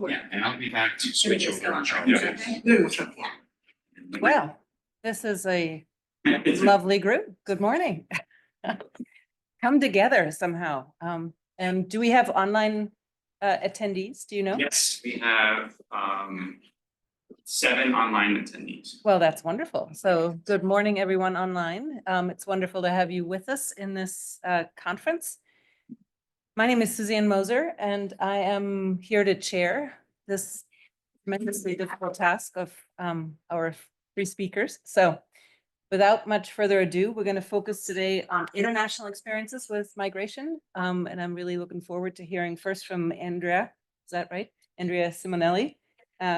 Yeah, and I'll be back to switch over on Well, this is a lovely group. Good morning. Come together somehow. And do we have online attendees? Do you know? Yes, we have 7 online attendees. Well, that's wonderful. So good morning, everyone online. It's wonderful to have you with us in this conference. My name is Suzanne Moser, and I am here to chair this tremendously difficult task of our 3 speakers. So without much further ado, we're going to focus today on international experiences with migration. And I'm really looking forward to hearing first from Andrea. Is that right? Andrea Simonelli,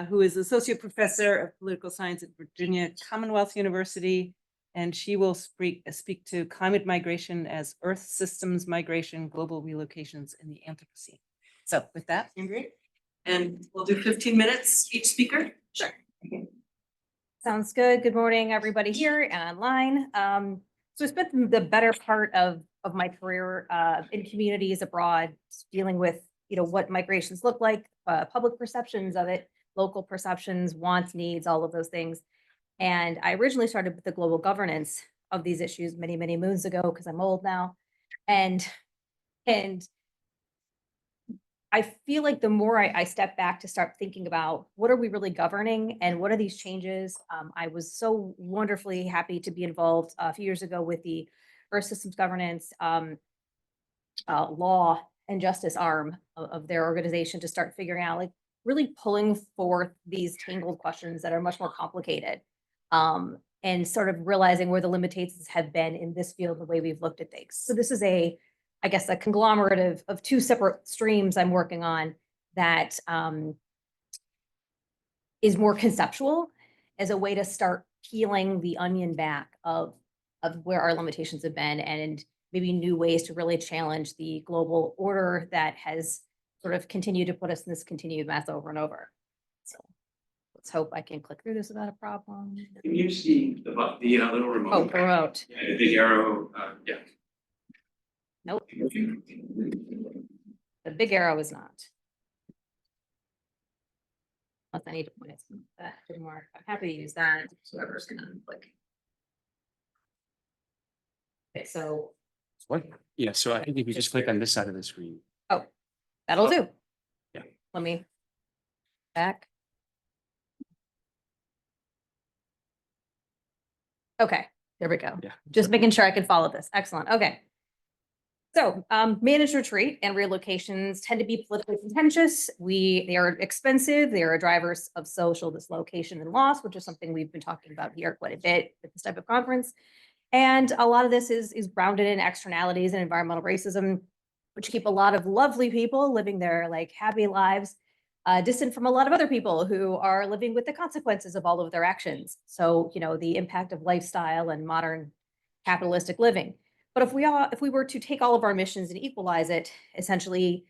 who is Associate Professor of Political Science at Virginia Commonwealth University. And she will speak to climate migration as Earth systems migration, global relocations in the Anthropocene. So with that, Andrea, and we'll do 15 minutes each speaker. Sure. Okay. Sounds good. Good morning, everybody here and online. So I spent the better part of my career in communities abroad, dealing with what migrations look like, public perceptions of it, local perceptions, wants, needs, all of those things. And I originally started with the global governance of these issues many, many moons ago, because I'm old now. And I feel like the more I step back to start thinking about what are we really governing and what are these changes, I was so wonderfully happy to be involved a few years ago with the Earth Systems Governance law and justice arm of their organization to start figuring out, like, really pulling forth these tangled questions that are much more complicated, and sort of realizing where the limitations have been in this field, the way we've looked at things. So this is I guess, a conglomerate of 2 separate streams I'm working on that is more conceptual as a way to start peeling the onion back of where our limitations have been, and maybe new ways to really challenge the global order that has sort of continued to put us in this continued mess over and over. So let's hope I can click through this without a problem. Can you see the little remote? Oh, remote. Yeah, the big arrow. Yeah. Nope. The big arrow is not. Unless I need to point it to more. I'm happy to use that. Whoever's gonna click. Okay, so. What? Yeah, so I think if you just click on this side of the screen. Oh, that'll do. Yeah. Let me back. Okay, there we go. Yeah. Just making sure I can follow this. Excellent. Okay. So managed retreat and relocations tend to be politically contentious. They are expensive. They are drivers of social dislocation and loss, which is something we've been talking about here quite a bit at this type of conference. And a lot of this is grounded in externalities and environmental racism, which keep a lot of lovely people living their happy lives distant from a lot of other people who are living with the consequences of all of their actions. So, the impact of lifestyle and modern capitalistic living. But if we were to take all of our emissions and equalize it, essentially,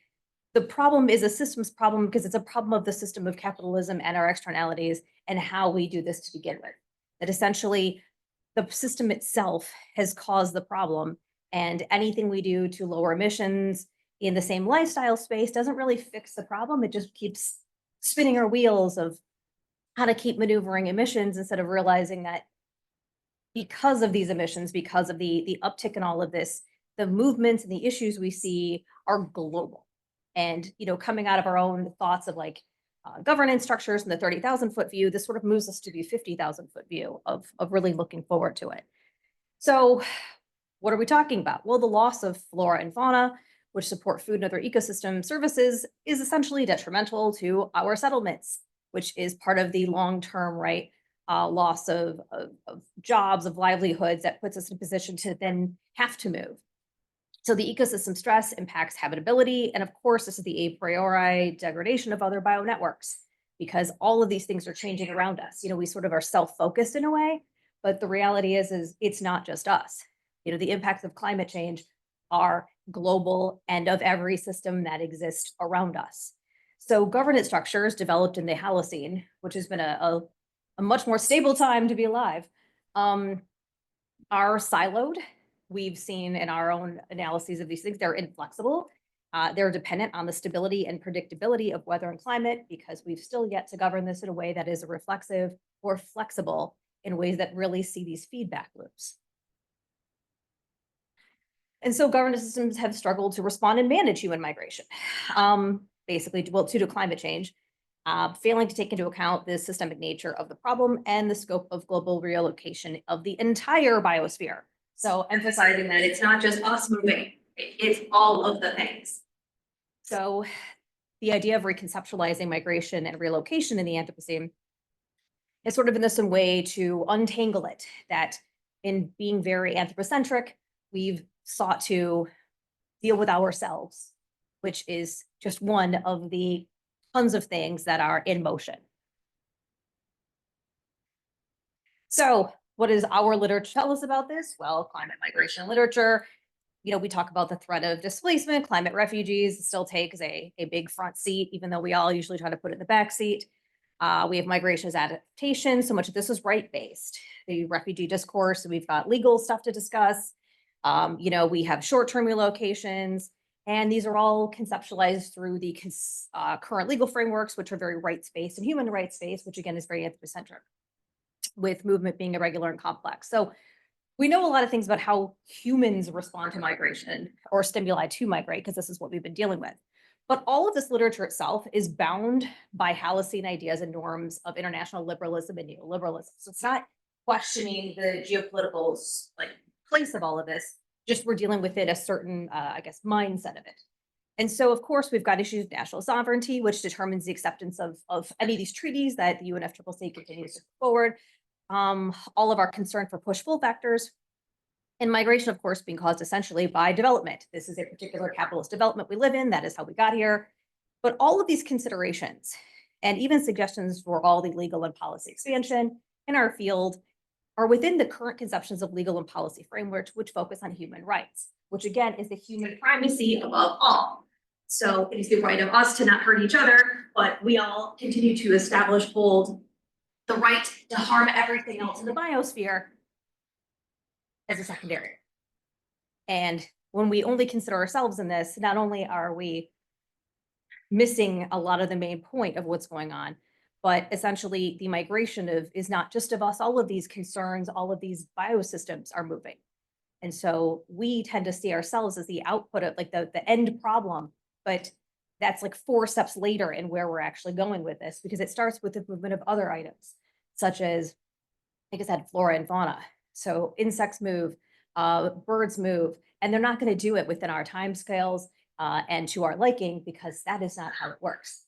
the problem is a systems problem because it's a problem of the system of capitalism and our externalities and how we do this to begin with. That essentially the system itself has caused the problem, and anything we do to lower emissions in the same lifestyle space doesn't really fix the problem. It just keeps spinning our wheels of how to keep maneuvering emissions instead of realizing that because of these emissions, because of the uptick in all of this, the movements and the issues we see are global. And, coming out of our own thoughts of governance structures and the 30,000 foot view, this sort of moves us to the 50,000 foot view of really looking forward to it. So what are we talking about? Well, the loss of flora and fauna, which support food and other ecosystem services, is essentially detrimental to our settlements, which is part of the long-term, loss of jobs, of livelihoods that puts us in a position to then have to move. So the ecosystem stress impacts habitability. And of course, this is the a priori degradation of other bionetworks, because all of these things are changing around us. We sort of are self-focused in a way, but the reality is it's not just us. The impacts of climate change are global and of every system that exists around us. So governance structures developed in the Holocene, which has been a much more stable time to be alive, are siloed. We've seen in our own analyses of these things, they're inflexible. They're dependent on the stability and predictability of weather and climate because we've still yet to govern this in a way that is reflexive or flexible in ways that really see these feedback loops. And so governance systems have struggled to respond and manage human migration, basically, due to climate change, failing to take into account the systemic nature of the problem and the scope of global relocation of the entire biosphere. So emphasizing that it's not just us moving, it's all of the things. So the idea of reconceptualizing migration and relocation in the Anthropocene is sort of in this way to untangle it, that in being very anthropocentric, we've sought to deal with ourselves, which is just one of the tons of things that are in motion. So what does our literature tell us about this? Well, climate migration literature, we talk about the threat of displacement, climate refugees still takes a big front seat, even though we all usually try to put it in the back seat. We have migration as adaptation. So much of this is right-based. The refugee discourse, we've got legal stuff to discuss. We have short-term relocations, and these are all conceptualized through the current legal frameworks, which are very rights-based and human rights-based, which again is very anthropocentric, with movement being irregular and complex. So we know a lot of things about how humans respond to migration or stimuli to migrate, because this is what we've been dealing with. But all of this literature itself is bound by Halcyon ideas and norms of international liberalism and neoliberalism. So it's not questioning the geopolitical place of all of this, just we're dealing with it a certain, mindset of it. And so, of course, we've got issues of national sovereignty, which determines the acceptance of any of these treaties that the UNFCCC continues to put forward. All of our concern for push-pull factors, and migration, of course, being caused essentially by development. This is a particular capitalist development we live in. That is how we got here. But all of these considerations, and even suggestions for all the legal and policy expansion in our field, are within the current conceptions of legal and policy frameworks, which focus on human rights, which again is the human primacy above all. So it is the right of us to not hurt each other, but we all continue to hold the right to harm everything else in the biosphere as a secondary. And when we only consider ourselves in this, not only are we missing a lot of the main point of what's going on, but essentially the migration is not just of us, all of these concerns, all of these biosystems are moving. And so we tend to see ourselves as the output of the end problem, but that's 4 steps later in where we're actually going with this, because it starts with the movement of other items, such as, like I said, flora and fauna. So insects move, birds move, and they're not going to do it within our timescales and to our liking, because that is not how it works.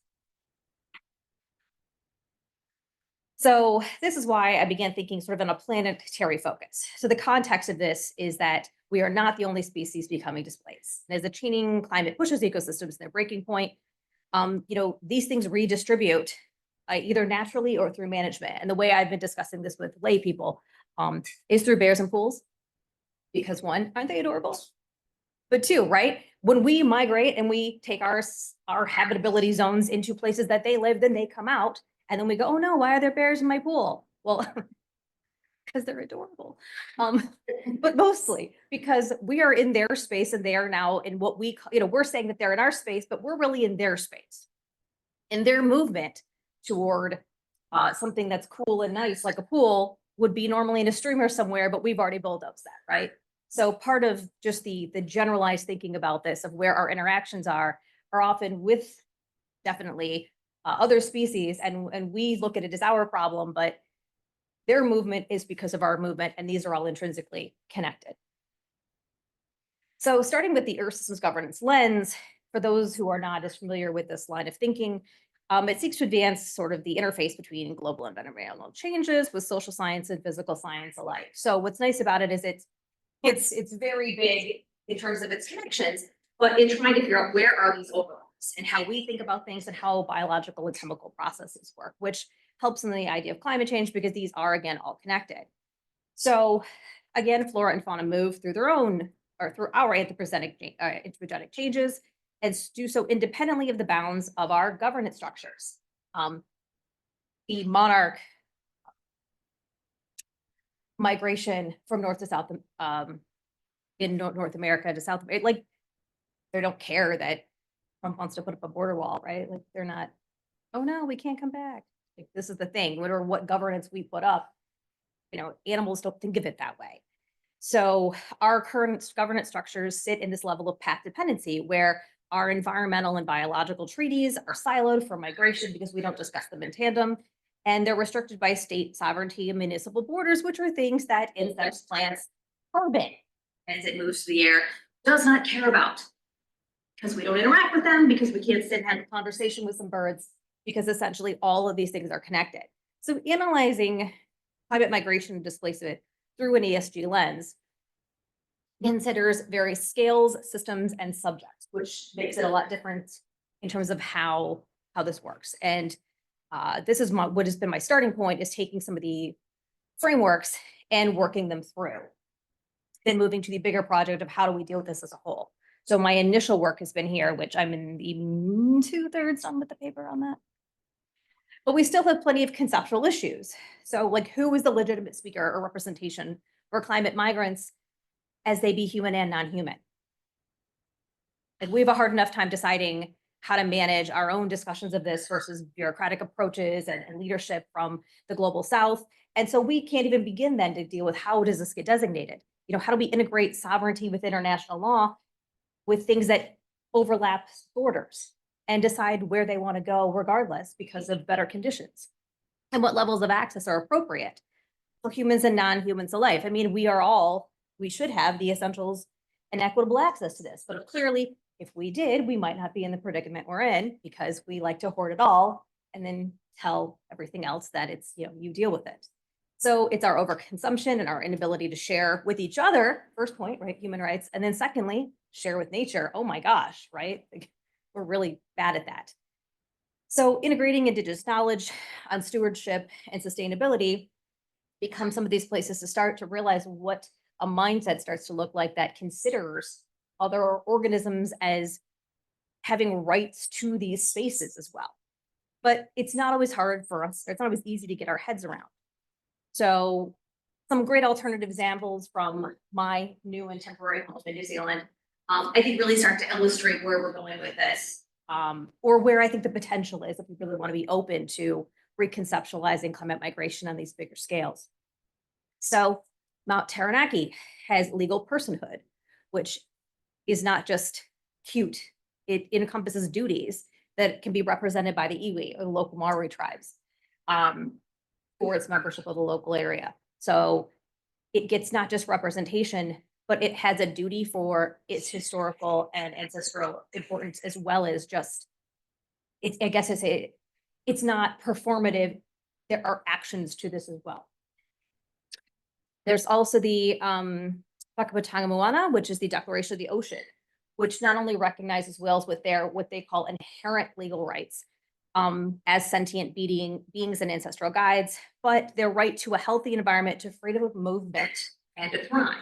So this is why I began thinking sort of in a planetary focus. So the context of this is that we are not the only species becoming displaced. And as the changing climate pushes ecosystems to their breaking point, these things redistribute either naturally or through management. And the way I've been discussing this with lay people is through bears and pools, because 1, aren't they adorable? But 2, right? When we migrate and we take our habitability zones into places that they live, then they come out. And then we go, oh no, why are there bears in my pool? Well, because they're adorable. But mostly because we are in their space and they are now in what we're saying that they're in our space, but we're really in their space. And their movement toward something that's cool and nice, like a pool, would be normally in a streamer somewhere, but we've already bulldozed that, right? So part of just the generalized thinking about this, of where our interactions are often with definitely other species, and we look at it as our problem, but their movement is because of our movement, and these are all intrinsically connected. So starting with the Earth Systems Governance lens, for those who are not as familiar with this line of thinking, it seeks to advance sort of the interface between global and environmental changes with social science and physical science alike. So what's nice about it is it's very big in terms of its connections, but in trying to figure out where are these overlaps and how we think about things and how biological and chemical processes work, which helps in the idea of climate change, because these are, again, all connected. So again, flora and fauna move through their own, or through our anthropogenic changes, and do so independently of the bounds of our governance structures. The monarch migration from north to south in North America to South America, they don't care that Trump wants to put up a border wall, right? Like they're not, oh no, we can't come back. Like this is the thing, no matter what governance we put up, animals don't think of it that way. So our current governance structures sit in this level of path dependency where our environmental and biological treaties are siloed from migration because we don't discuss them in tandem. And they're restricted by state sovereignty and municipal borders, which are things that insects, plants, carbon, as it moves through the air, does not care about. Because we don't interact with them, because we can't sit and have a conversation with some birds, because essentially all of these things are connected. So analyzing climate migration and displacement through an ESG lens considers various scales, systems, and subjects, which makes it a lot different in terms of how this works. And this is what has been my starting point, is taking some of the frameworks and working them through, then moving to the bigger project of how do we deal with this as a whole. So my initial work has been here, which I'm in the 2/3 done with the paper on that. But we still have plenty of conceptual issues. So like, who is the legitimate speaker or representation for climate migrants as they be human and non-human? Like we have a hard enough time deciding how to manage our own discussions of this versus bureaucratic approaches and leadership from the global South. And so we can't even begin then to deal with how does this get designated? How do we integrate sovereignty with international law with things that overlap borders and decide where they want to go regardless because of better conditions? And what levels of access are appropriate for humans and non-humans alike? I mean, we should have the essentials and equitable access to this, but clearly if we did, we might not be in the predicament we're in because we like to hoard it all and then tell everything else that it's, you deal with it. So it's our overconsumption and our inability to share with each other, first point, right? Human rights. And then secondly, share with nature. Oh my gosh, right? Like, we're really bad at that. So integrating indigenous knowledge on stewardship and sustainability become some of these places to start to realize what a mindset starts to look like that considers other organisms as having rights to these spaces as well. But it's not always hard for us, or it's not always easy to get our heads around. So some great alternative examples from my new and temporary home in New Zealand, I think really start to illustrate where we're going with this, or where I think the potential is if we really want to be open to reconceptualizing climate migration on these bigger scales. So Mount Taranaki has legal personhood, which is not just cute. It encompasses duties that can be represented by the iwi or the local Maori tribes for its membership of the local area. So it gets not just representation, but it has a duty for its historical and ancestral importance, as well as just, it's not performative. There are actions to this as well. There's also the Whakaputanga Moana, which is the Declaration of the Ocean, which not only recognizes whales with their what they call inherent legal rights as sentient beings and ancestral guides, but their right to a healthy environment, to freedom of movement, and to thrive.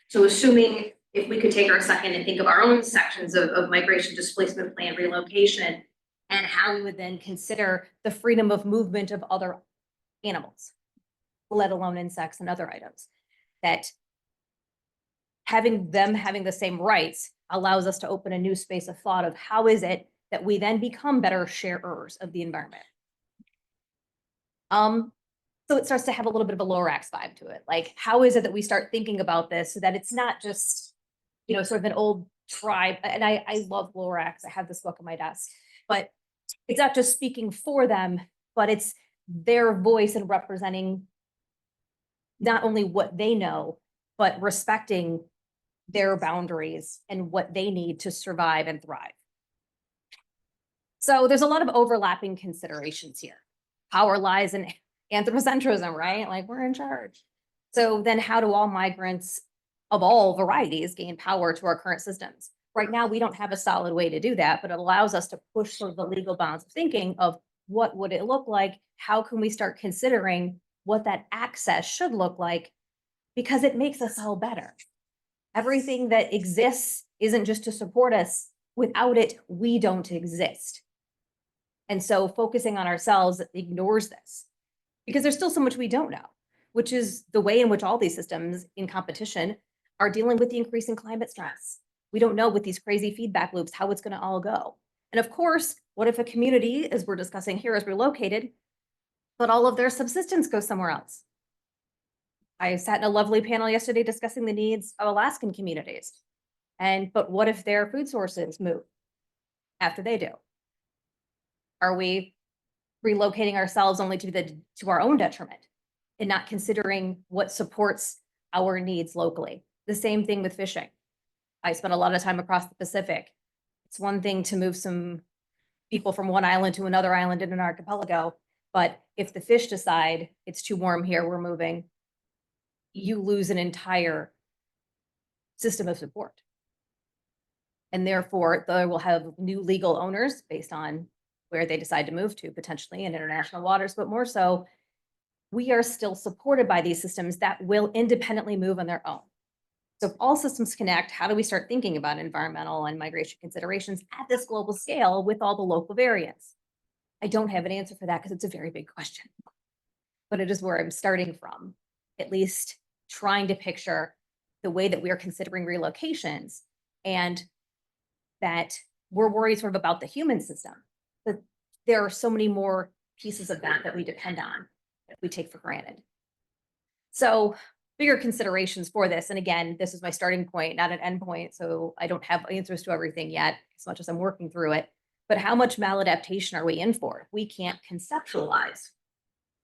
So assuming if we could take our second and think of our own sections of migration, displacement plan, relocation, and how we would then consider the freedom of movement of other animals, let alone insects and other items, that having the same rights allows us to open a new space of thought of how is it that we then become better sharers of the environment. So it starts to have a little bit of a Lorax vibe to it. Like, how is it that we start thinking about this so that it's not just, sort of an old tribe. And I love Lorax. I have this book on my desk, but it's not just speaking for them, but it's their voice and representing not only what they know, but respecting their boundaries and what they need to survive and thrive. So there's a lot of overlapping considerations here. Power lies in anthropocentrism, right? Like, we're in charge. So then how do all migrants of all varieties gain power to our current systems? Right now, we don't have a solid way to do that, but it allows us to push sort of the legal bounds of thinking of what would it look like? How can we start considering what that access should look like? Because it makes us all better. Everything that exists isn't just to support us. Without it, we don't exist. And so focusing on ourselves ignores this, because there's still so much we don't know, which is the way in which all these systems in competition are dealing with the increasing climate stress. We don't know with these crazy feedback loops how it's going to all go. And of course, what if a community, as we're discussing here, is relocated, but all of their subsistence goes somewhere else? I sat in a lovely panel yesterday discussing the needs of Alaskan communities. But what if their food sources move after they do? Are we relocating ourselves only to our own detriment and not considering what supports our needs locally? The same thing with fishing. I spent a lot of time across the Pacific. It's one thing to move some people from one island to another island in an archipelago, but if the fish decide it's too warm here, we're moving, you lose an entire system of support. And therefore, they will have new legal owners based on where they decide to move to, potentially in international waters, but more so, we are still supported by these systems that will independently move on their own. So if all systems connect, how do we start thinking about environmental and migration considerations at this global scale with all the local variants? I don't have an answer for that because it's a very big question, but it is where I'm starting from, at least trying to picture the way that we are considering relocations, and that we're worried sort of about the human system, but there are so many more pieces of that we depend on, that we take for granted. So bigger considerations for this. And again, this is my starting point, not an end point. So I don't have answers to everything yet, as much as I'm working through it. But how much maladaptation are we in for? We can't conceptualize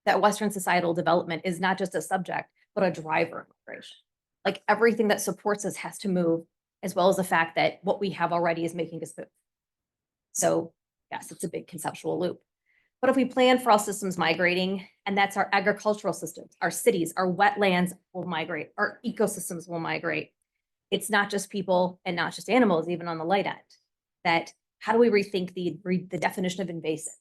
that Western societal development is not just a subject, but a driver of migration. Like everything that supports us has to move, as well as the fact that what we have already is making us move. So yes, it's a big conceptual loop. But if we plan for all systems migrating, and that's our agricultural systems, our cities, our wetlands will migrate, our ecosystems will migrate. It's not just people and not just animals, even on the light end. That how do we rethink the definition of invasive?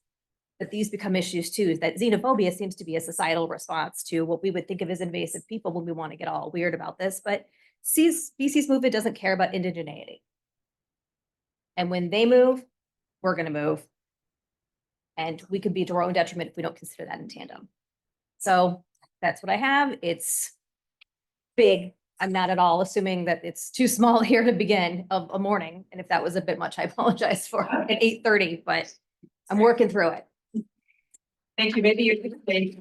That these become issues too, is that xenophobia seems to be a societal response to what we would think of as invasive people when we want to get all weird about this, but species movement doesn't care about indigeneity. And when they move, we're going to move. And we could be to our own detriment if we don't consider that in tandem. So that's what I have. It's big. I'm not at all assuming that it's too small here to begin of a morning. And if that was a bit much, I apologize for at 8:30, but I'm working through it. Thank you. Maybe you could say.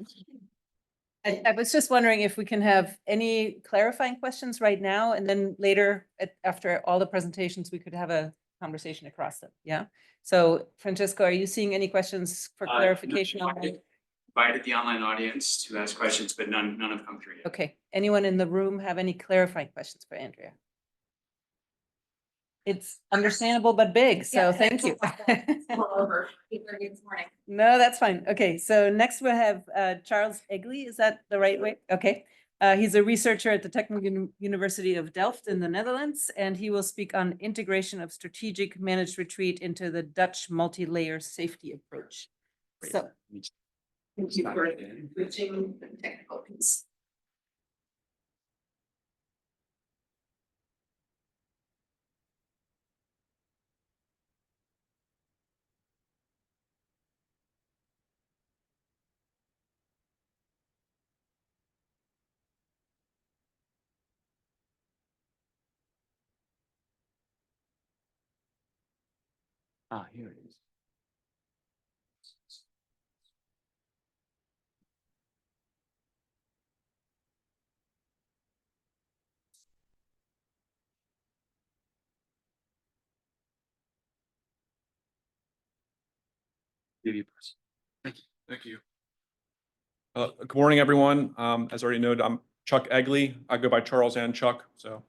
I was just wondering if we can have any clarifying questions right now, and then later, after all the presentations, we could have a conversation across them. Yeah. So Francesco, are you seeing any questions for clarification? No, I invited the online audience to ask questions, but none have come through yet. Okay. Anyone in the room have any clarifying questions for Andrea? It's understandable, but big. So thank you. Over 8:30 this morning. No, that's fine. Okay, so next we'll have Charles Egli. Is that the right way? Okay. He's a researcher at the Technical University of Delft in the Netherlands, and he will speak on integration of strategic managed retreat into the Dutch multi-layer safety approach. So Thank you for switching the technical piece. Here it is. Give you a person. Thank you. Good morning, everyone. As already noted, I'm Chuck Egli. I go by Charles and Chuck, so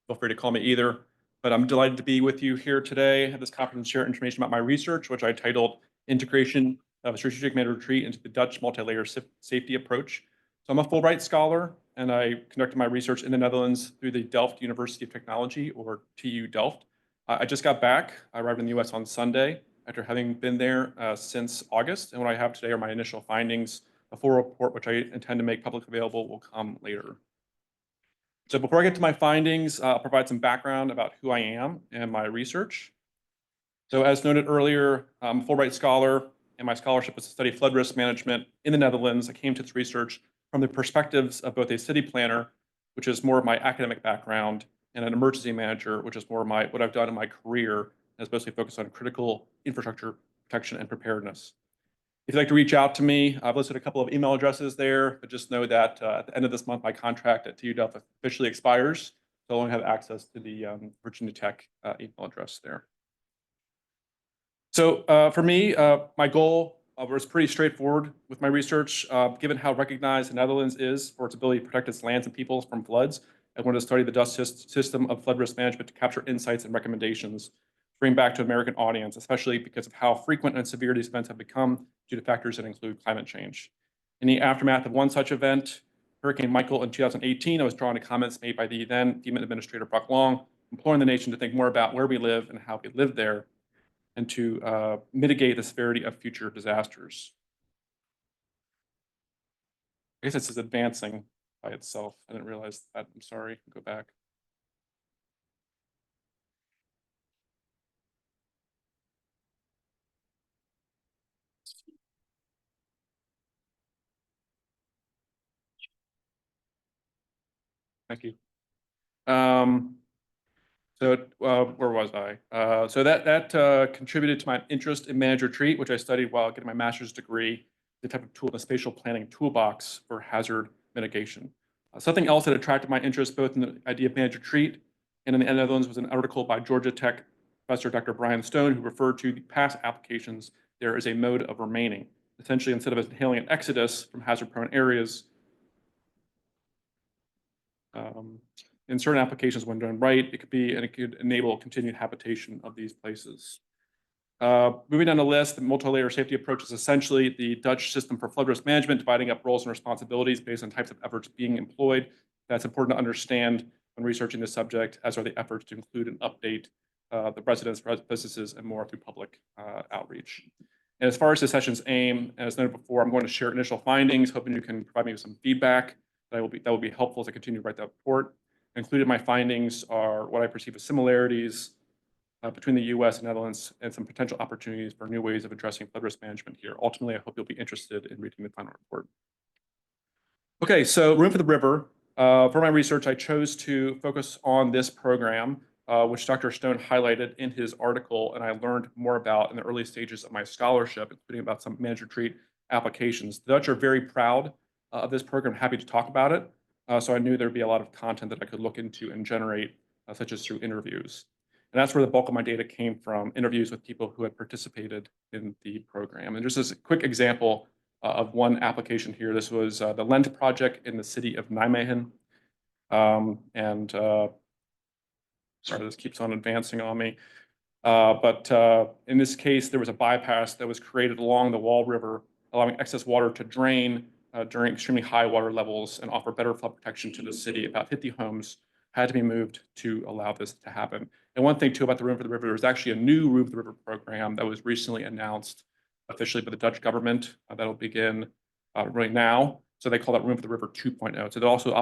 feel free to call me either. But I'm delighted to be with you here today at this conference to share information about my research, which I titled Integration of a Strategic Managed Retreat into the Dutch Multi-Layer Safety Approach. So I'm a Fulbright scholar, and I conducted my research in the Netherlands through the Delft University of Technology, or TU Delft. I just got back. I arrived in the US on Sunday after having been there since August. And what I have today are my initial findings. A full report, which I intend to make publicly available, will come later. So before I get to my findings, I'll provide some background about who I am and my research. So as noted earlier, I'm a Fulbright scholar, and my scholarship is to study flood risk management in the Netherlands. I came to this research from the perspectives of both a city planner, which is more of my academic background, and an emergency manager, which is more of what I've done in my career it's mostly focused on critical infrastructure protection and preparedness. If you'd like to reach out to me, I've listed a couple of email addresses there, but just know that at the end of this month, my contract at TU Delft officially expires. So I'll only have access to the Virginia Tech email address there. So for me, my goal was pretty straightforward with my research. Given how recognized the Netherlands is for its ability to protect its lands and peoples from floods, I wanted to study the Dutch system of flood risk management to capture insights and recommendations to bring back to an American audience, especially because of how frequent and severe these events have become due to factors that include climate change. In the aftermath of one such event, Hurricane Michael in 2018, I was drawn to comments made by the then FEMA Administrator Brock Long, imploring the nation to think more about where we live and how we live there, and to mitigate the severity of future disasters. I guess this is advancing by itself. I didn't realize that. I'm sorry. Go back. Thank you. Where was I? So that contributed to my interest in managed retreat, which I studied while getting my master's degree, the type of tool, the spatial planning toolbox for hazard mitigation. Something else that attracted my interest both in the idea of managed retreat and in the Netherlands was an article by Georgia Tech professor Dr. Brian Stone, who referred to the past applications there as a mode of remaining. Essentially, instead of inhaling an exodus from hazard-prone areas, in certain applications, when done right, it could enable continued habitation of these places. Moving down the list, the multi-layer safety approach is essentially the Dutch system for flood risk management, dividing up roles and responsibilities based on types of efforts being employed. That's important to understand when researching this subject, as are the efforts to include and update the residents, businesses, and more through public outreach. And as far as the session's aim, as noted before, I'm going to share initial findings, hoping you can provide me with some feedback that will be helpful as I continue to write that report. Included in my findings are what I perceive as similarities between the US and Netherlands and some potential opportunities for new ways of addressing flood risk management here. Ultimately, I hope you'll be interested in reading the final report. Okay, so Room for the River. For my research, I chose to focus on this program, which Dr. Stone highlighted in his article, and I learned more about in the early stages of my scholarship, including about some managed retreat applications. The Dutch are very proud of this program, happy to talk about it. So I knew there'd be a lot of content that I could look into and generate, such as through interviews. And that's where the bulk of my data came from, interviews with people who had participated in the program. And just as a quick example of one application here, this was the Lent project in the city of Nijmegen. Sorry, this keeps on advancing on me. But in this case, there was a bypass that was created along the Wall River, allowing excess water to drain during extremely high water levels and offer better flood protection to the city. About 50 homes had to be moved to allow this to happen. And one thing too about the Room for the River, there was actually a new Room for the River program that was recently announced officially by the Dutch government that'll begin right now. So they call that Room for the River 2.0. So there's also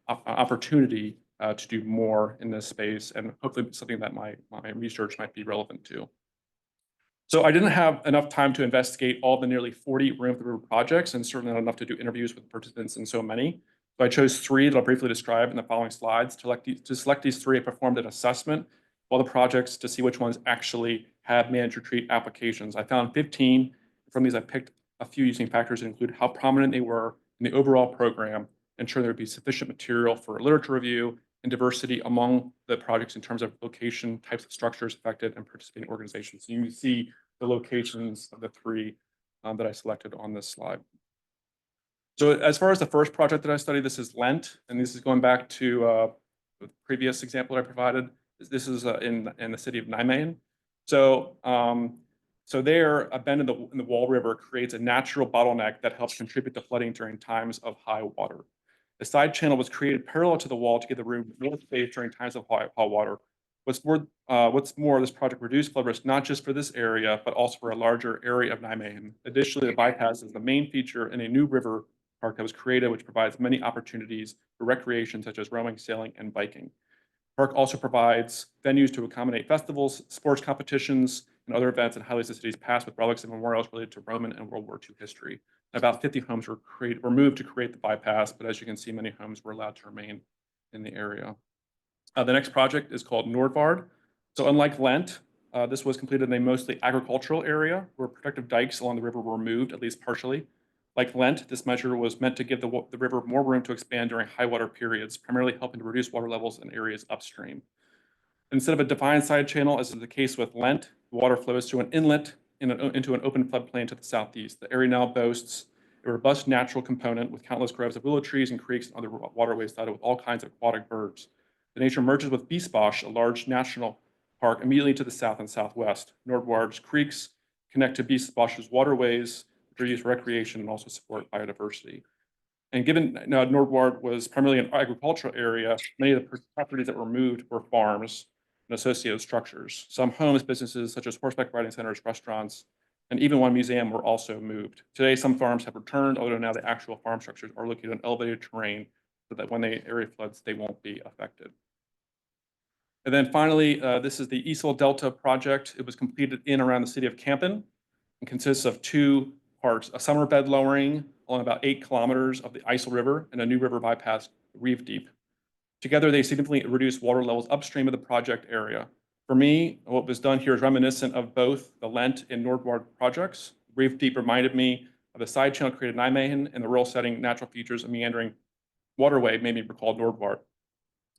opportunity to do more in this space, and hopefully something that my research might be relevant to. So I didn't have enough time to investigate all the nearly 40 Room for the River projects, and certainly not enough to do interviews with participants in so many. So I chose 3 that I'll briefly describe in the following slides. To select these 3, I performed an assessment of all the projects to see which ones actually have managed retreat applications. I found 15. From these, I picked a few using factors that include how prominent they were in the overall program, ensuring there would be sufficient material for literature review and diversity among the projects in terms of location, types of structures affected, and participating organizations. So you can see the locations of the 3 that I selected on this slide. So as far as the first project that I studied, this is Lent, and this is going back to the previous example that I provided. This is in the city of Nijmegen. So there, a bend in the Wall River creates a natural bottleneck that helps contribute to flooding during times of high water. The side channel was created parallel to the wall to give the room more space during times of high water. What's more, this project reduced flood risk not just for this area, but also for a larger area of Nijmegen. Additionally, the bypass is the main feature in a new river park that was created, which provides many opportunities for recreation, such as rowing, sailing, and biking. The park also provides venues to accommodate festivals, sports competitions, and other events, and highlights the city's past with relics and memorials related to Roman and World War II history. About 50 homes were moved to create the bypass, but as you can see, many homes were allowed to remain in the area. The next project is called Noordvaart. So unlike Lent, This was completed in a mostly agricultural area where protective dikes along the river were removed, at least partially. Like Lent, this measure was meant to give the river more room to expand during high water periods, primarily helping to reduce water levels in areas upstream. Instead of a defined side channel, as is the case with Lent, the water flows through an inlet into an open floodplain to the southeast. The area now boasts a robust natural component with countless groves of willow trees and creeks and other waterways dotted with all kinds of aquatic birds. The nature merges with Biesbosch, a large national park immediately to the south and southwest. Nordwaard's creeks connect to Biesbosch's waterways, which are used for recreation and also support biodiversity. And given Nordwaard was primarily an agricultural area, many of the properties that were moved were farms and associated structures. Some homes, businesses such as horseback riding centers, restaurants, and even one museum were also moved. Today, some farms have returned, although now the actual farm structures are located on elevated terrain so that when the area floods, they won't be affected. And then finally, this is the Easel Delta project. It was completed in around the city of Campen and consists of two parts: a summer bed lowering along about 8 kilometers of the Eisel River and a new river bypass, Reeve Deep. Together, they significantly reduced water levels upstream of the project area. For me, what was done here is reminiscent of both the Lent and Nordwaard projects. Reeve Deep reminded me of the side channel created in Nijmegen, and the rural setting, natural features, and meandering waterway made me recall Nordwaard.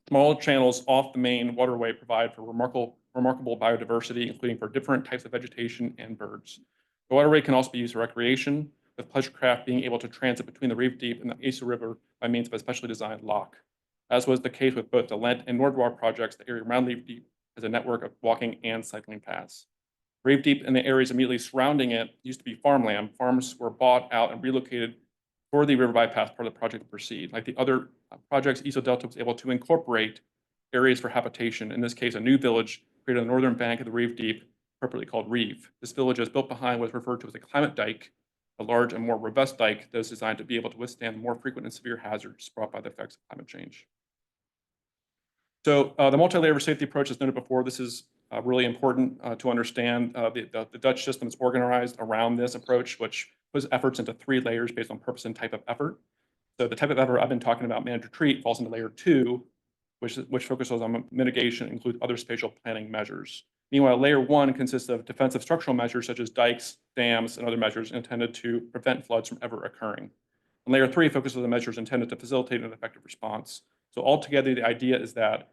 Small channels off the main waterway provide for remarkable biodiversity, including for different types of vegetation and birds. The waterway can also be used for recreation, with pleasure craft being able to transit between the Reeve Deep and the Eisel River by means of a specially designed lock. As was the case with both the Lent and Nordwaard projects, the area around Reeve Deep has a network of walking and cycling paths. Reeve Deep and the areas immediately surrounding it used to be farmland. Farms were bought out and relocated for the river bypass part of the project to proceed. Like the other projects, Easel Delta was able to incorporate areas for habitation. In this case, a new village created on the northern bank of the Reeve Deep, appropriately called Reeve. This village, as built behind, was referred to as a climate dike, a large and more robust dike that is designed to be able to withstand the more frequent and severe hazards brought by the effects of climate change. So the multi-layer safety approach, as noted before, this is really important to understand. The Dutch system is organized around this approach, which puts efforts into 3 layers based on purpose and type of effort. So the type of effort I've been talking about, manage retreat, falls into layer 2, which focuses on mitigation, includes other spatial planning measures. Meanwhile, layer 1 consists of defensive structural measures such as dikes, dams, and other measures intended to prevent floods from ever occurring. And layer 3 focuses on the measures intended to facilitate an effective response. So altogether, the idea is that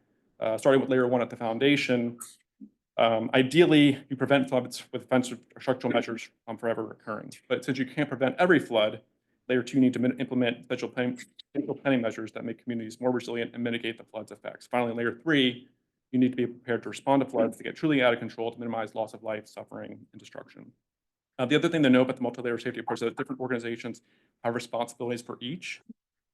starting with layer 1 at the foundation, ideally, you prevent floods with defensive structural measures from forever occurring. But since you can't prevent every flood, layer 2 need to implement spatial planning measures that make communities more resilient and mitigate the flood's effects. Finally, layer 3, you need to be prepared to respond to floods to get truly out of control to minimize loss of life, suffering, and destruction. The other thing to know about the multi-layer safety approach is that different organizations have responsibilities for each.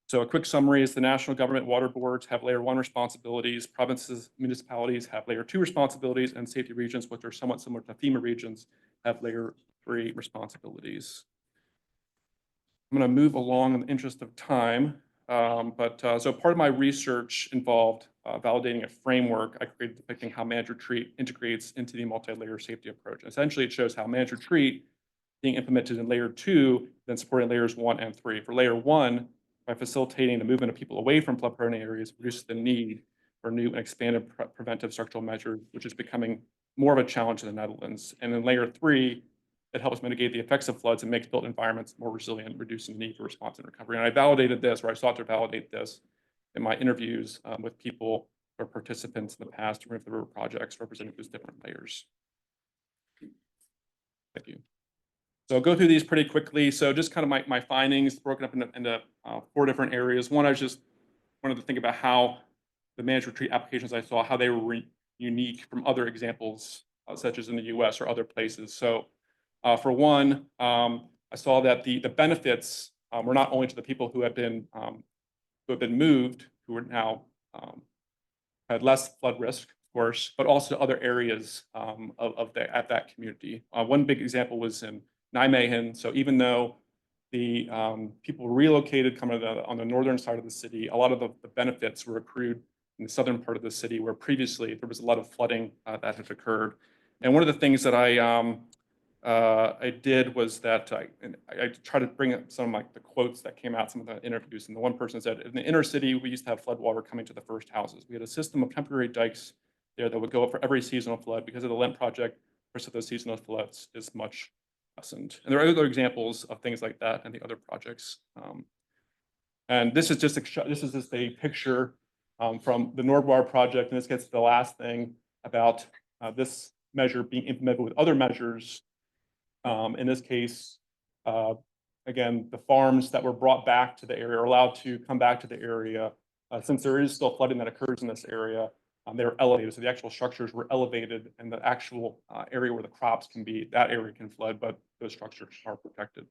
So a quick summary is the national government water boards have layer 1 responsibilities, provinces, municipalities have layer 2 responsibilities, and safety regions, which are somewhat similar to FEMA regions, have layer 3 responsibilities. I'm going to move along in the interest of time, so part of my research involved validating a framework I created depicting how managed retreat integrates into the multi-layer safety approach. Essentially, it shows how managed retreat being implemented in layer 2, then supporting layers 1 and 3. For layer 1, by facilitating the movement of people away from flood-prone areas, reduces the need for new and expanded preventive structural measures, which is becoming more of a challenge in the Netherlands. And in layer 3, it helps mitigate the effects of floods and makes built environments more resilient, reducing the need for response and recovery. And I validated this, or I sought to validate this in my interviews with people or participants in the past from the river projects representing those different layers. Thank you. So I'll go through these pretty quickly. So just kind of my findings broken up into 4 different areas. One, I just wanted to think about how the managed retreat applications I saw, how they were unique from other examples, such as in the US or other places. So for one, I saw that the benefits were not only to the people who have been moved, who are now had less flood risk, of course, but also to other areas at that community. One big example was in Nijmegen. So even though the people relocated coming on the northern side of the city, a lot of the benefits were accrued in the southern part of the city, where previously there was a lot of flooding that had occurred. And one of the things that I did was that I tried to bring up some of the quotes that came out, some of the interviews. And the one person said, in the inner city, we used to have flood water coming to the first houses. We had a system of temporary dikes there that would go up for every seasonal flood. Because of the Lent project, risk of those seasonal floods is much lessened. And there are other examples of things like that in the other projects. And this is just a picture from the Nordwar project, and this gets to the last thing about this measure being implemented with other measures. In this case, again, the farms that were brought back to the area are allowed to come back to the area. Since there is still flooding that occurs in this area, they were elevated. So the actual structures were elevated, and the actual area where the crops can be, that area can flood, but those structures are protected.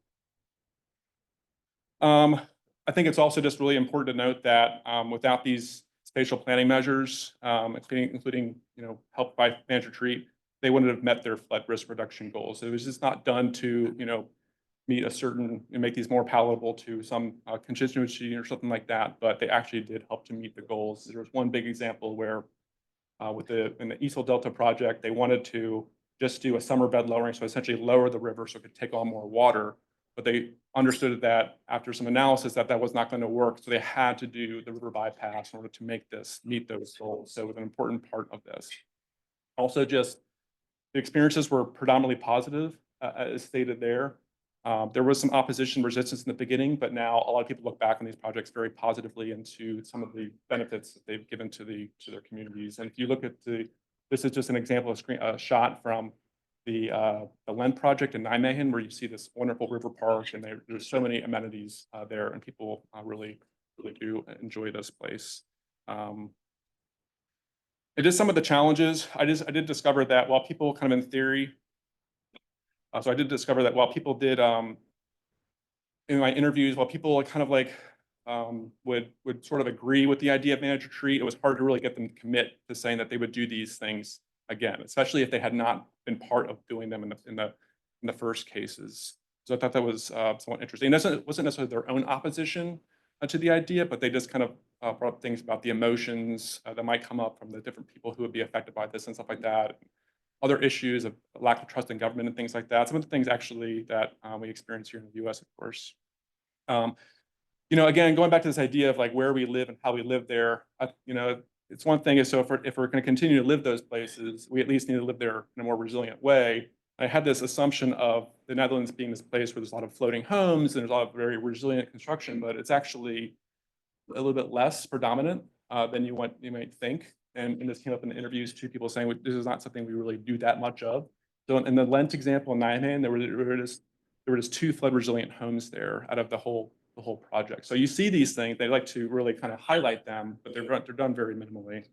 I think it's also just really important to note that without these spatial planning measures, including help by manage retreat, they wouldn't have met their flood risk reduction goals. It was just not done to meet a certain and make these more palatable to some constituency or something like that, but they actually did help to meet the goals. There was one big example where in the Easel Delta project, they wanted to just do a summer bed lowering, so essentially lower the river so it could take on more water. But they understood that after some analysis that was not going to work, so they had to do the river bypass in order to meet those goals. So it was an important part of this. Also, just the experiences were predominantly positive, as stated there. There was some opposition resistance in the beginning, but now a lot of people look back on these projects very positively into some of the benefits that they've given to their communities. And if you look at this is just an example of a shot from the Lent project in Nijmegen, where you see this wonderful river park, and there's so many amenities there, and people really do enjoy this place. It is some of the challenges. I did discover that while people kind of in theory, so I did discover that while people did in my interviews, while people kind of like would sort of agree with the idea of managed retreat, it was hard to really get them to commit to saying that they would do these things again, especially if they had not been part of doing them in the first cases. So I thought that was somewhat interesting. It wasn't necessarily their own opposition to the idea, but they just kind of brought up things about the emotions that might come up from the different people who would be affected by this and stuff like that. Other issues of lack of trust in government and things like that. Some of the things actually that we experience here in the US, of course. Again, going back to this idea of like where we live and how we live there, it's one thing is, so if we're going to continue to live those places, we at least need to live there in a more resilient way. I had this assumption of the Netherlands being this place where there's a lot of floating homes and there's a lot of very resilient construction, but it's actually a little bit less predominant than you might think. And this came up in the interviews too, people saying this is not something we really do that much of. So in the Lent example in Nijmegen, there were just 2 flood resilient homes there out of the whole project. So you see these things, they like to really kind of highlight them, but they're done very minimally.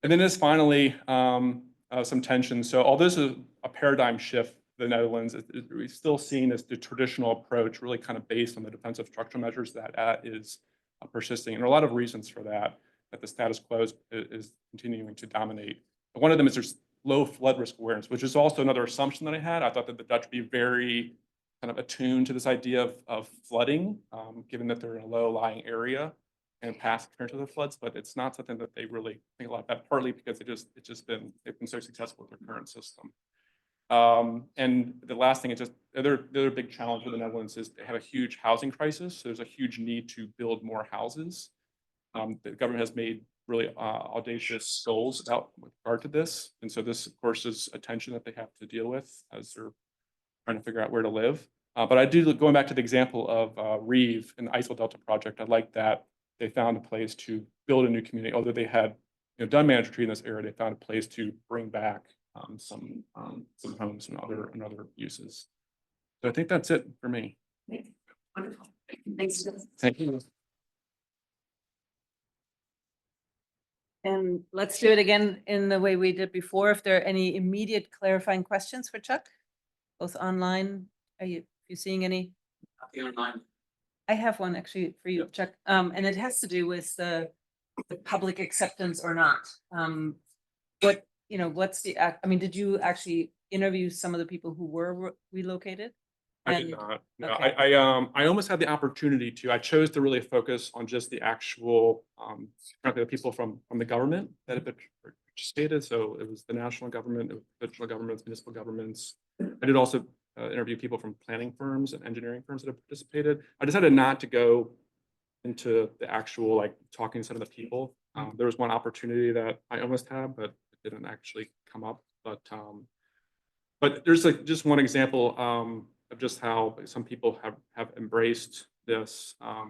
And then there's finally some tension. So although this is a paradigm shift, the Netherlands, we're still seeing as the traditional approach really kind of based on the defensive structural measures that is persisting. And there are a lot of reasons for that the status quo is continuing to dominate. And one of them is there's low flood risk awareness, which is also another assumption that I had. I thought that the Dutch would be very kind of attuned to this idea of flooding, given that they're in a low-lying area and past experience with the floods, but it's not something that they really think a lot about, partly because they've been so successful with their current system. And the last thing is just the other big challenge with the Netherlands is they have a huge housing crisis. So there's a huge need to build more houses. The government has made really audacious goals with regard to this. And so this, of course, is a tension that they have to deal with as they're trying to figure out where to live. But I do, going back to the example of Reeve in the Eisel Delta project, I like that they found a place to build a new community. Although they had done managed retreat in this area, they found a place to bring back some homes and other uses. So I think that's it for me. Wonderful. Thanks. Thank you. And let's do it again in the way we did before. If there are any immediate clarifying questions for Chuck, both online, are you seeing any? Nothing online. I have one actually for you, Chuck, and it has to do with the public acceptance or not. What's did you actually interview some of the people who were relocated? I did not. No, okay. I almost had the opportunity to. I chose to really focus on just the actual the people from the government that had participated. So it was the national government, provincial governments, municipal governments. I did also interview people from planning firms and engineering firms that have participated. I decided not to go into the actual talking to some of the people There was one opportunity that I almost had, but it didn't actually come up. But there's like just one example of just how some people have embraced this. I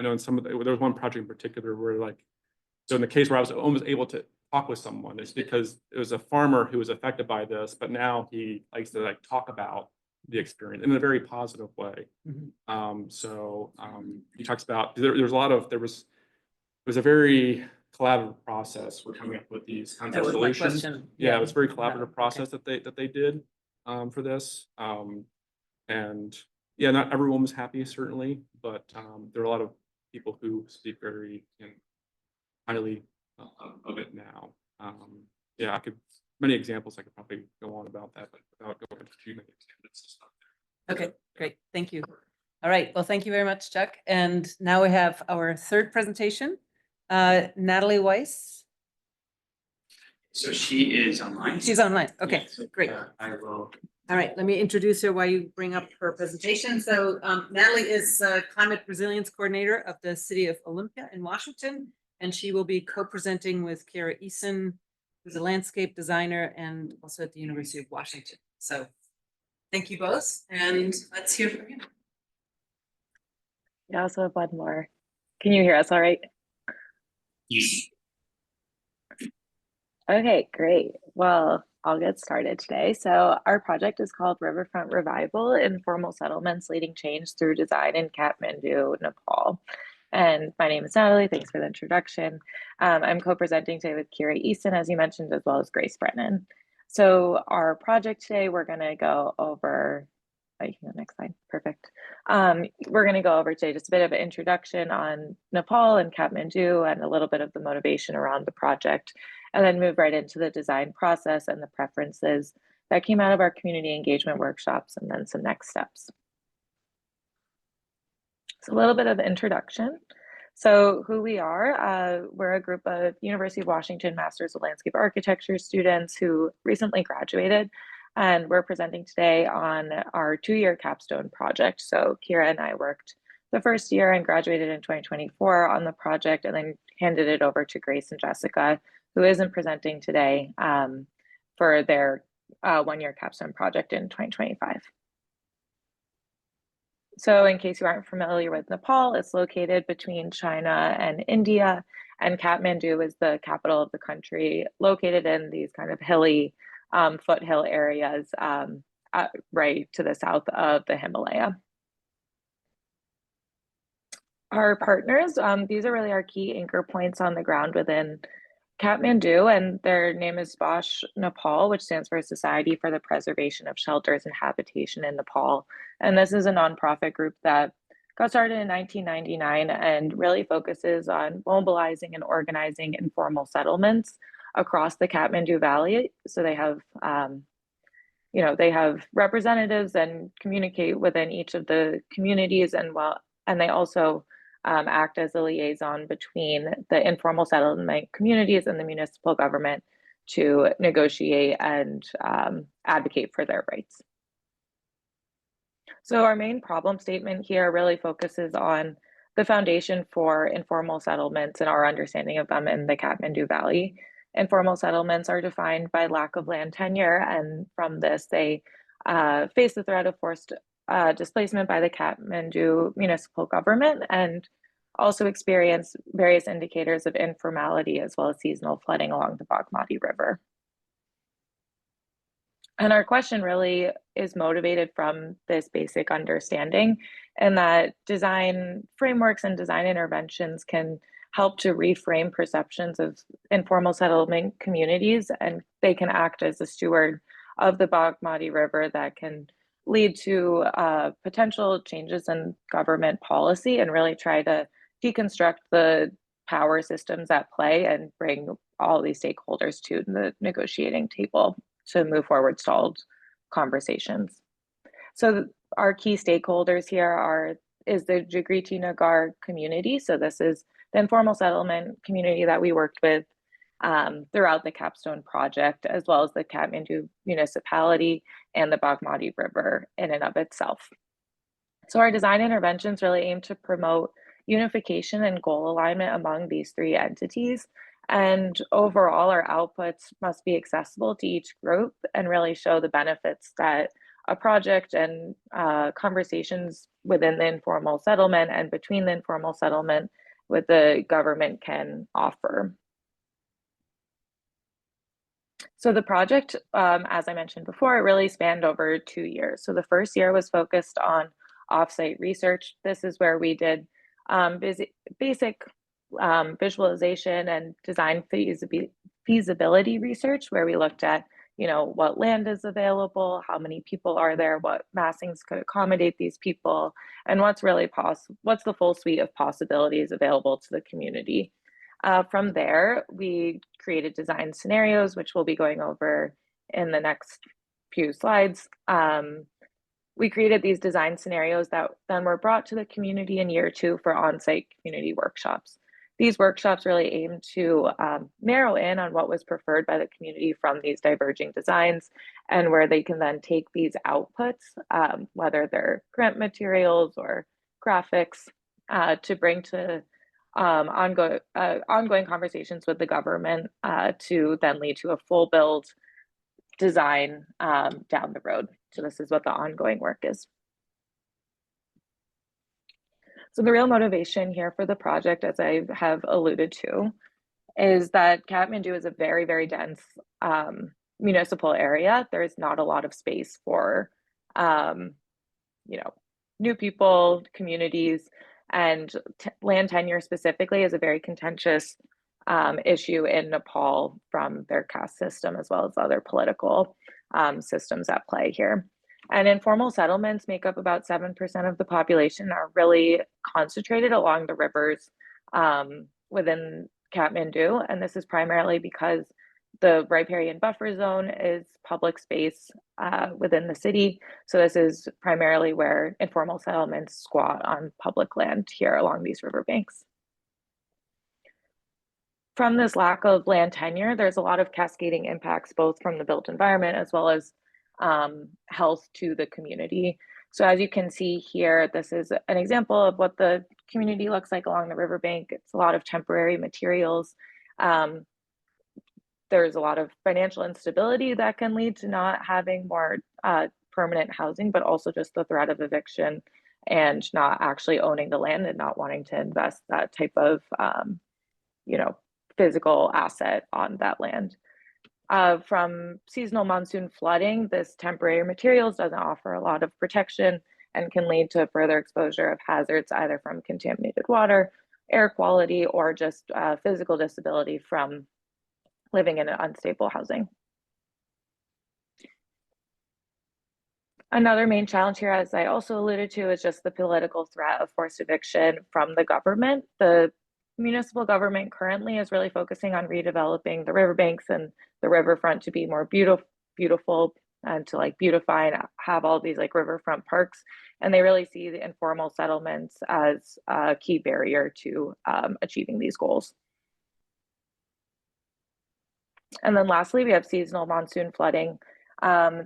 know in some of there was one project in particular where like, so in the case where I was almost able to talk with someone, it's because it was a farmer who was affected by this, but now he likes to like talk about the experience in a very positive way. He talks about there was a very collaborative process for coming up with these kinds That of was my solutions. question. Yeah, it was a very Yeah, collaborative okay. process that they did for this. And yeah, not everyone was happy certainly, but there are a lot of people who speak very highly of it now. Yeah, many examples I could probably go on about that, but without going into too many examples. Okay, great. Thank you. All right. Well, thank you very much, Chuck. And now we have our third presentation, Natalie Weiss. So she is online. She's online. Okay, Yeah, so, great. I will. All right, let me introduce her while you bring up her presentation. So Natalie is Climate Resilience Coordinator of the City of Olympia in Washington, and she will be co-presenting with Kara Eason, who's a landscape designer and also at the University of Washington. So thank you both, and let's hear from you. We also have one more. Can you hear us all right? Yes. Okay, great. Well, I'll get started today. So our project is called Riverfront Revival: Informal Settlements Leading Change Through Design in Kathmandu, Nepal. And my name is Natalie. Thanks for the introduction. I'm co-presenting today with Kira Easton, as you mentioned, as well as Grace Brennan. So our project today, we're going to go over, oh, you can go next slide. Perfect. We're going to go over today just a bit of an introduction on Nepal and Kathmandu and a little bit of the motivation around the project, and then move right into the design process and the preferences that came out of our community engagement workshops, and then some next steps. So a little bit of introduction. So who we are, we're a group of University of Washington Masters of Landscape Architecture students who recently graduated, and we're presenting today on our 2-year capstone project. So Kira and I worked the first year and graduated in 2024 on the project, and then handed it over to Grace and Jessica, who isn't presenting today, for their 1-year capstone project in 2025. So in case you aren't familiar with Nepal, it's located between China and India, and Kathmandu is the capital of the country, located in these kind of hilly foothill areas right to the south of the Himalaya. Our partners, these are really our key anchor points on the ground within Kathmandu, and their name is Bosch Nepal, which stands for Society for the Preservation of Shelters and Habitation in Nepal. And this is a nonprofit group that got started in 1999 and really focuses on mobilizing and organizing informal settlements across the Kathmandu Valley. So they have, they have representatives and communicate within each of the communities, and they also act as a liaison between the informal settlement communities and the municipal government to negotiate and advocate for their rights. So our main problem statement here really focuses on the foundation for informal settlements and our understanding of them in the Kathmandu Valley. Informal settlements are defined by lack of land tenure, and from this they face the threat of forced displacement by the Kathmandu municipal government, and also experience various indicators of informality as well as seasonal flooding along the Bagmati River. And our question really is motivated from this basic understanding, and that design frameworks and design interventions can help to reframe perceptions of informal settlement communities, and they can act as a steward of the Bagmati River that can lead to potential changes in government policy and really try to deconstruct the power systems at play and bring all these stakeholders to the negotiating table to move forward stalled conversations. So our key stakeholders here is the Jagriti Nagar community. So this is the informal settlement community that we worked with throughout the capstone project, as well as the Kathmandu municipality and the Bagmati River in and of itself. So our design interventions really aim to promote unification and goal alignment among these three entities. And overall, our outputs must be accessible to each group and really show the benefits that a project and conversations within the informal settlement and between the informal settlement with the government can offer. So the project, as I mentioned before, it really spanned over 2 years. So the first year was focused on offsite research. This is where we did basic visualization and design feasibility research, where we looked at, you know, what land is available, how many people are there, what massings could accommodate these people, and what's the full suite of possibilities available to the community. From there, we created design scenarios, which we'll be going over in the next few slides. We created these design scenarios that then were brought to the community in year 2 for on-site community workshops. These workshops really aim to narrow in on what was preferred by the community from these diverging designs, and where they can then take these outputs, whether they're grant materials or graphics, to bring to ongoing conversations with the government to then lead to a full build design down the road. So this is what the ongoing work is. So the real motivation here for the project, as I have alluded to, is that Kathmandu is a very, very dense municipal area. There's not a lot of space for, you know, new people, communities, and land tenure specifically is a very contentious issue in Nepal from their caste system, as well as other political systems at play here. And informal settlements make up about 7% of the population, are really concentrated along the rivers within Kathmandu. And this is primarily because the riparian buffer zone is public space within the city. So this is primarily where informal settlements squat on public land here along these riverbanks. From this lack of land tenure, there's a lot of cascading impacts, both from the built environment as well as health to the community. So as you can see here, this is an example of what the community looks like along the riverbank. It's a lot of temporary materials. There's a lot of financial instability that can lead to not having more permanent housing, but also just the threat of eviction and not actually owning the land and not wanting to invest that type of you know, physical asset on that land. From seasonal monsoon flooding, this temporary materials doesn't offer a lot of protection and can lead to further exposure of hazards, either from contaminated water, air quality, or just physical disability from living in an unstable housing. Another main challenge here, as I also alluded to, is just the political threat of forced eviction from the government. The municipal government currently is really focusing on redeveloping the riverbanks and the riverfront to be more beautiful and to like beautify and have all these like riverfront parks. And they really see the informal settlements as a key barrier to achieving these goals. And then lastly, we have seasonal monsoon flooding.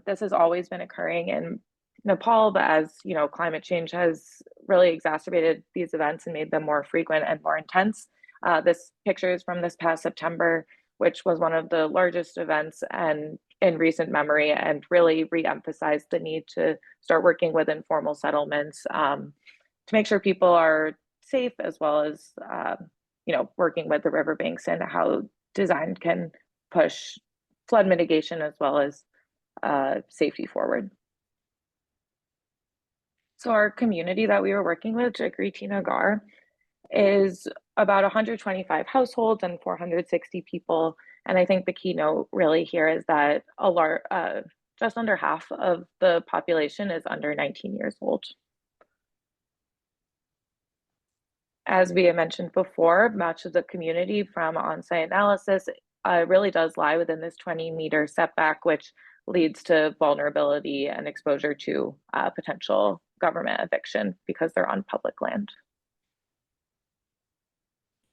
This has always been occurring in Nepal, but as you know, climate change has really exacerbated these events and made them more frequent and more intense. This picture is from this past September, which was one of the largest events and in recent memory, and really re-emphasized the need to start working with informal settlements to make sure people are safe, as well as you know, working with the riverbanks and how design can push flood mitigation as well as safety forward. So our community that we were working with, Jagriti Nagar, is about 125 households and 460 people. And I think the keynote really here is that just under half of the population is under 19 years old. As we had mentioned before, much of the community from on-site analysis really does lie within this 20-meter setback, which leads to vulnerability and exposure to potential government eviction because they're on public land.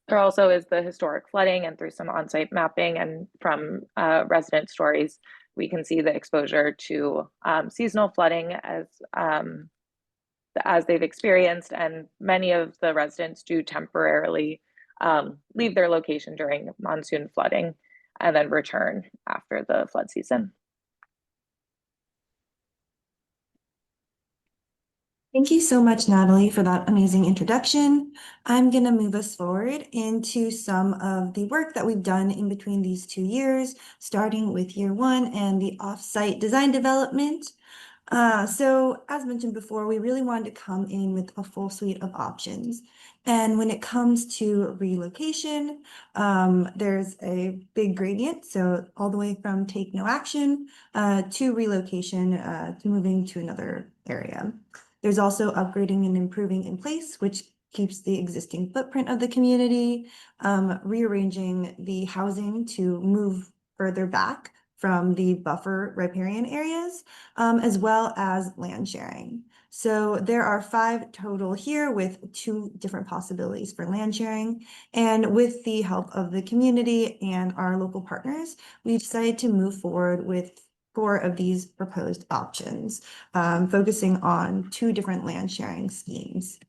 There also is the historic flooding, and through some on-site mapping and from resident stories, we can see the exposure to seasonal flooding as as they've experienced, and many of the residents do temporarily leave their location during monsoon flooding and then return after the flood season. Thank you so much, Natalie, for that amazing introduction. I'm going to move us forward into some of the work that we've done in between these 2 years, starting with year 1 and the offsite design development. So as mentioned before, we really wanted to come in with a full suite of options. And when it comes to relocation, there's a big gradient. So all the way from take no action to relocation to moving to another area. There's also upgrading and improving in place, which keeps the existing footprint of the community, rearranging the housing to move further back from the buffer riparian areas, as well as land sharing. So there are 5 total here with 2 different possibilities for land sharing. And with the help of the community and our local partners, we decided to move forward with 4 of these proposed options, focusing on 2 different land sharing schemes.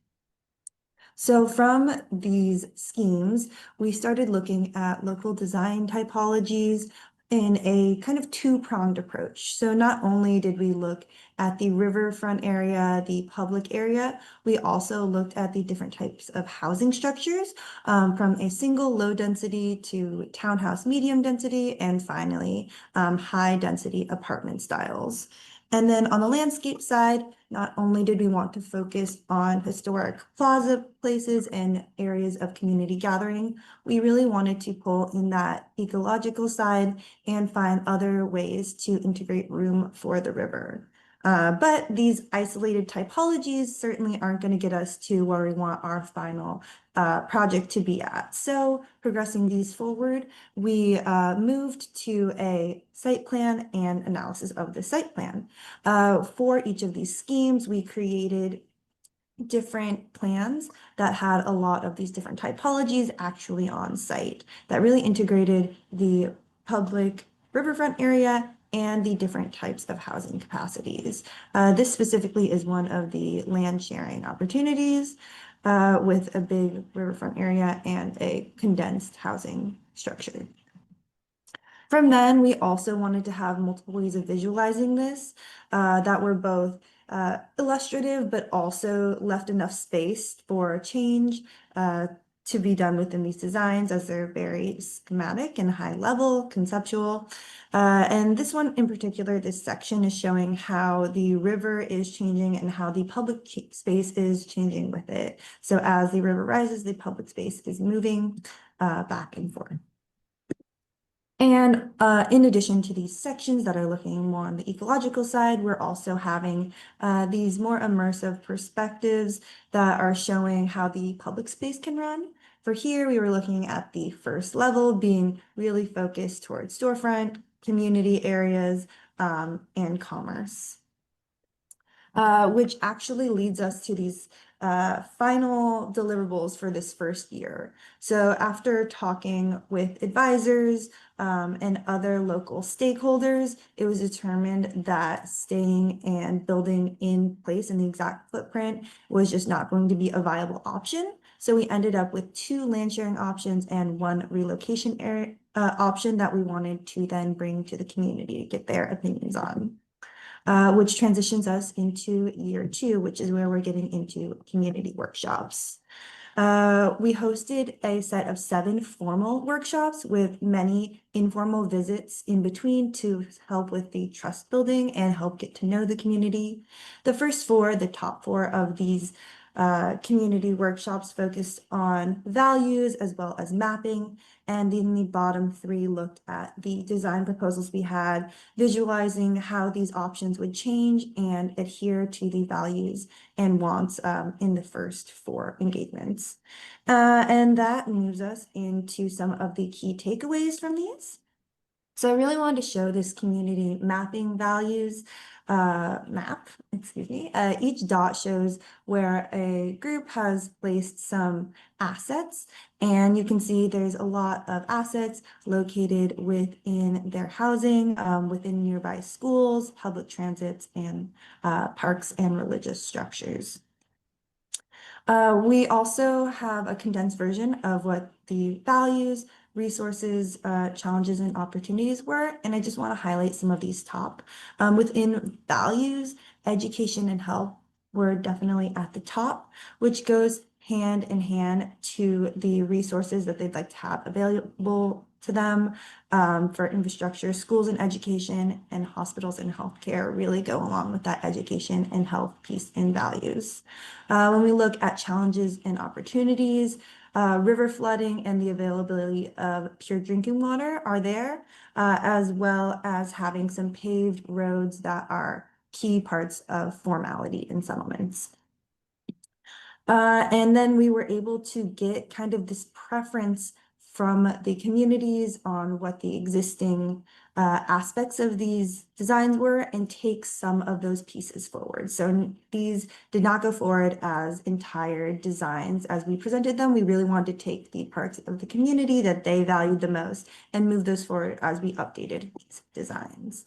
So from these schemes, we started looking at local design typologies in a kind of 2-pronged approach. So not only did we look at the riverfront area, the public area, we also looked at the different types of housing structures, from a single low density to townhouse medium density, and finally, high density apartment styles. And then on the landscape side, not only did we want to focus on historic plaza places and areas of community gathering, we really wanted to pull in that ecological side and find other ways to integrate room for the river. But these isolated typologies certainly aren't going to get us to where we want our final project to be at. So progressing these forward, we moved to a site plan and analysis of the site plan. For each of these schemes, we created different plans that had a lot of these different typologies actually on site that really integrated the public riverfront area and the different types of housing capacities. This specifically is one of the land sharing opportunities with a big riverfront area and a condensed housing structure. From then, we also wanted to have multiple ways of visualizing this that were both illustrative, but also left enough space for change to be done within these designs, as they're very schematic and high level, conceptual. And this one in particular, this section is showing how the river is changing and how the public space is changing with it. So as the river rises, the public space is moving back and forth. And in addition to these sections that are looking more on the ecological side, we're also having these more immersive perspectives that are showing how the public space can run. For here, we were looking at the first level being really focused towards storefront, community areas, and commerce. Which actually leads us to these final deliverables for this first year. So after talking with advisors and other local stakeholders, it was determined that staying and building in place in the exact footprint was just not going to be a viable option. So we ended up with 2 land sharing options and 1 relocation area, option that we wanted to then bring to the community to get their opinions on. Which transitions us into year 2, which is where we're getting into community workshops. We hosted a set of 7 formal workshops with many informal visits in between to help with the trust building and help get to know the community. The first 4, the top 4 of these community workshops focused on values as well as mapping. And in the bottom 3 looked at the design proposals we had, visualizing how these options would change and adhere to the values and wants in the first 4 engagements. And that moves us into some of the key takeaways from these. So I really wanted to show this community mapping values map, excuse me. Each dot shows where a group has placed some assets, and you can see there's a lot of assets located within their housing, within nearby schools, public transits, and parks and religious structures. We also have a condensed version of what the values, resources, challenges, and opportunities were. And I just want to highlight some of these top. Within values, education and health were definitely at the top, which goes hand in hand to the resources that they'd like to have available to them for infrastructure. Schools and education and hospitals and healthcare really go along with that education and health piece and values. When we look at challenges and opportunities, river flooding and the availability of pure drinking water are there, as well as having some paved roads that are key parts of formality in settlements. And then we were able to get kind of this preference from the communities on what the existing aspects of these designs were and take some of those pieces forward. So these did not go forward as entire designs as we presented them. We really wanted to take the parts of the community that they valued the most and move those forward as we updated these designs.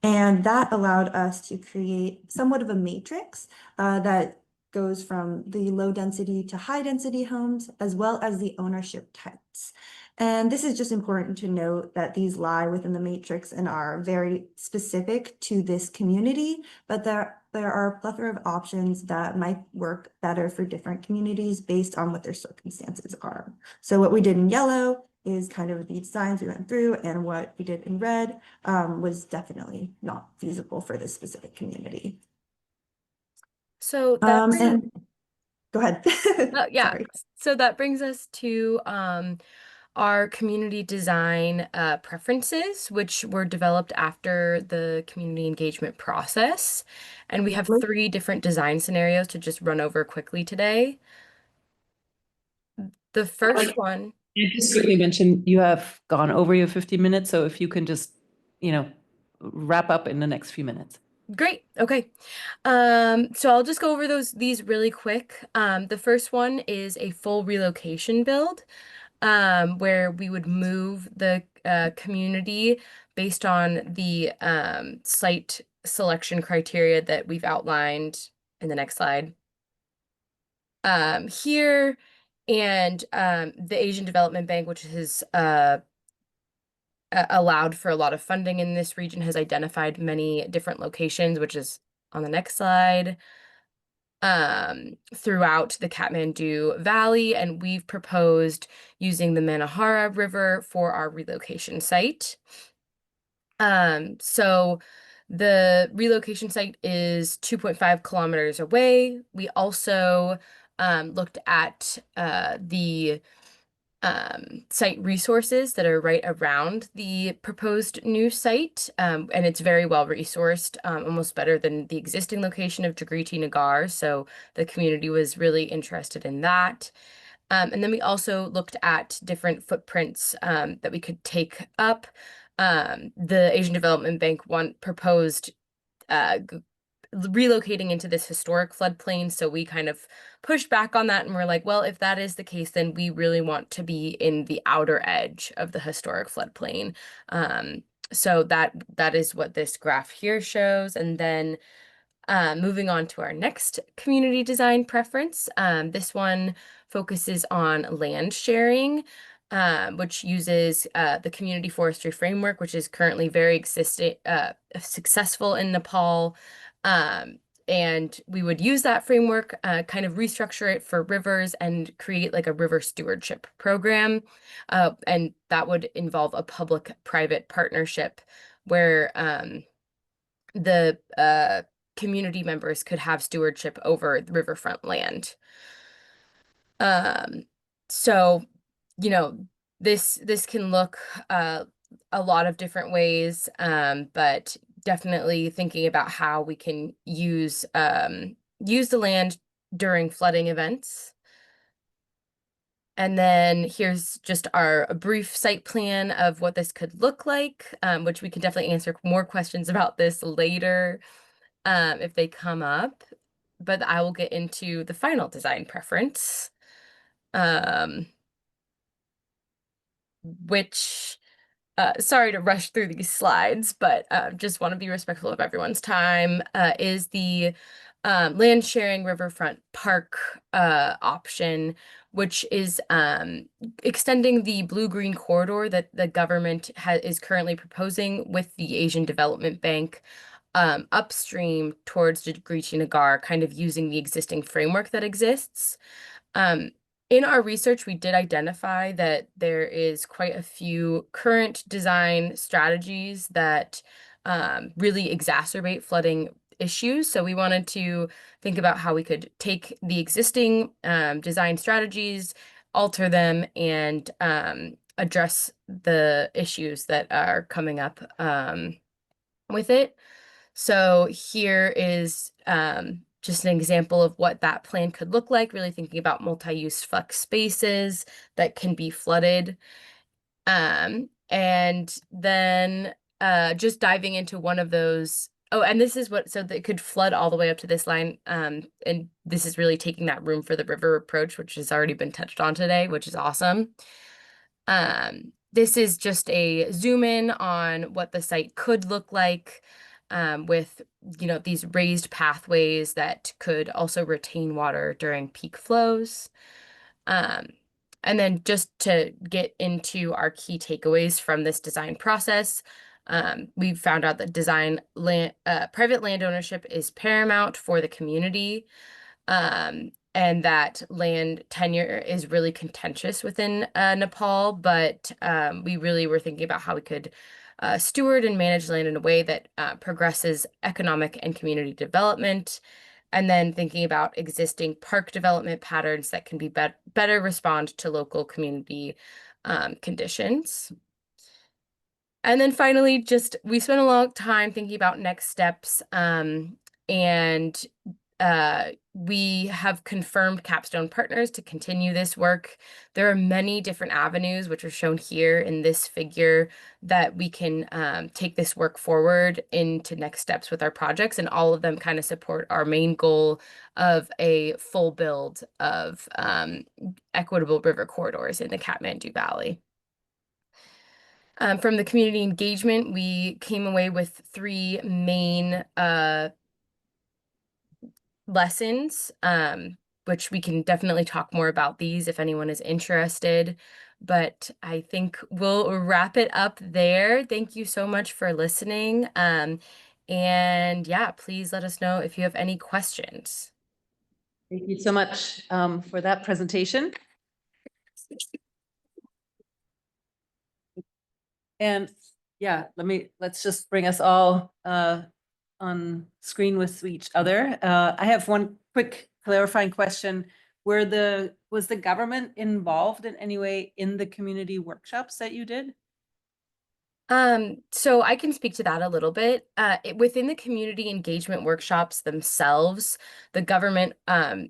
And that allowed us to create somewhat of a matrix that goes from the low density to high density homes, as well as the ownership types. And this is just important to note that these lie within the matrix and are very specific to this community, but there are a plethora of options that might work better for different communities based on what their circumstances are. So what we did in yellow is kind of the designs we went through, and what we did in red was definitely not feasible for this specific community. So that's And go ahead. yeah. Sorry. So that brings us to our community design preferences, which were developed after the community engagement process. And we have 3 different design scenarios to just run over quickly today. The first one. I just quickly mention you have gone over your 50 minutes, so if you can just, wrap up in the next few minutes. Great. Okay. So I'll just go over these really quick. The first one is a full relocation build, where we would move the community based on the site selection criteria that we've outlined in the next slide. Here, and the Asian Development Bank, which has allowed for a lot of funding in this region, has identified many different locations, which is on the next slide, throughout the Kathmandu Valley, and we've proposed using the Manahara River for our relocation site. So the relocation site is 2.5 kilometers away. We also looked at the site resources that are right around the proposed new site, and it's very well resourced, almost better than the existing location of Jagriti Nagar, so the community was really interested in that. And then we also looked at different footprints that we could take up. The Asian Development Bank proposed relocating into this historic floodplain, so we kind of pushed back on that and we're like, well, if that is the case, then we really want to be in the outer edge of the historic floodplain. So that is what this graph here shows. And then moving on to our next community design preference, this one focuses on land sharing, which uses the community forestry framework, which is currently very successful in Nepal. And we would use that framework, kind of restructure it for rivers and create like a river stewardship program. And that would involve a public-private partnership where the community members could have stewardship over the riverfront land. So, this can look a lot of different ways, but definitely thinking about how we can use the land during flooding events. And then here's just a brief site plan of what this could look like, which we can definitely answer more questions about this later if they come up. But I will get into the final design preference, which sorry to rush through these slides, but just want to be respectful of everyone's time, is the land sharing riverfront park option, which is extending the blue-green corridor that the government is currently proposing with the Asian Development Bank upstream towards Jagrichi Nagar, kind of using the existing framework that exists. In our research, we did identify that there is quite a few current design strategies that really exacerbate flooding issues. So we wanted to think about how we could take the existing design strategies, alter them, and address the issues that are coming up with it. So here is just an example of what that plan could look like, really thinking about multi-use flex spaces that can be flooded. And then just diving into one of those. Oh, and this is what, so that it could flood all the way up to this line. And this is really taking that room for the river approach, which has already been touched on today, which is awesome. This is just a zoom in on what the site could look like with, these raised pathways that could also retain water during peak flows. And then just to get into our key takeaways from this design process, we found out that private land ownership is paramount for the community, and that land tenure is really contentious within Nepal, but we really were thinking about how we could steward and manage land in a way that progresses economic and community development, and then thinking about existing park development patterns that can be better respond to local community conditions. And then finally, we spent a long time thinking about next steps, and we have confirmed capstone partners to continue this work. There are many different avenues, which are shown here in this figure, that we can take this work forward into next steps with our projects, and all of them kind of support our main goal of a full build of equitable river corridors in the Kathmandu Valley. From the community engagement, we came away with 3 main lessons, which we can definitely talk more about these if anyone is interested, but I think we'll wrap it up there. Thank you so much for listening. And yeah, please let us know if you have any questions. Thank you so much for that presentation. And yeah, let's just bring us all on screen with each other. I have one quick clarifying question. Was the government involved in any way in the community workshops that you did? So I can speak to that a little bit. Within the community engagement workshops themselves, the government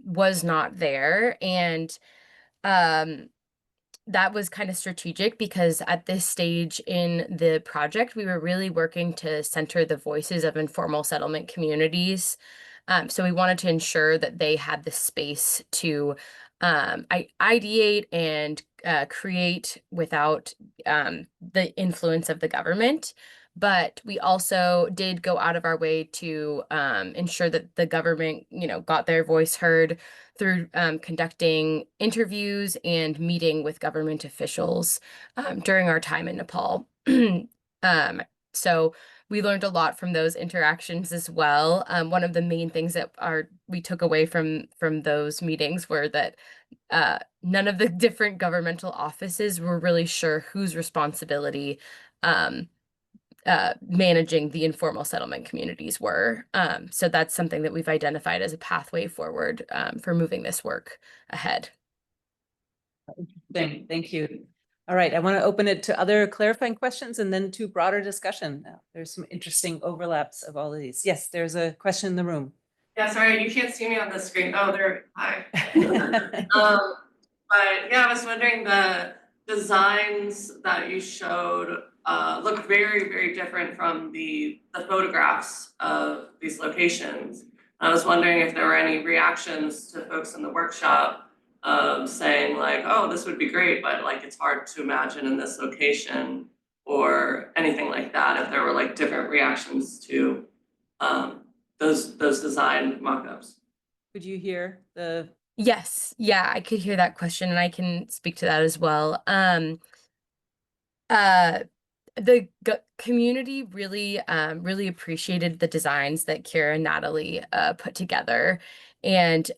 was not there, and that was kind of strategic because at this stage in the project, we were really working to center the voices of informal settlement communities. So we wanted to ensure that they had the space to ideate and create without the influence of the government. But we also did go out of our way to ensure that the government, got their voice heard through conducting interviews and meeting with government officials during our time in Nepal. So we learned a lot from those interactions as well. One of the main things that we took away from those meetings were that none of the different governmental offices were really sure whose responsibility managing the informal settlement communities were. So that's something that we've identified as a pathway forward for moving this work ahead. Thank you. All right, I want to open it to other clarifying questions and then to broader discussion. There's some interesting overlaps of all of these. Yes, there's a question in the room. Yeah, sorry, you can't see me on the screen. Oh, there, hi. But yeah, I was wondering, the designs that you showed look very, very different from the photographs of these locations. I was wondering if there were any reactions to folks in the workshop saying like, oh, this would be great, but like it's hard to imagine in this location, or anything like that, if there were like different reactions to those design mock-ups. Could you hear the, Yes, yeah, I could hear that question and I can speak to that as well. The community really really appreciated the designs that Kira and Natalie put together, and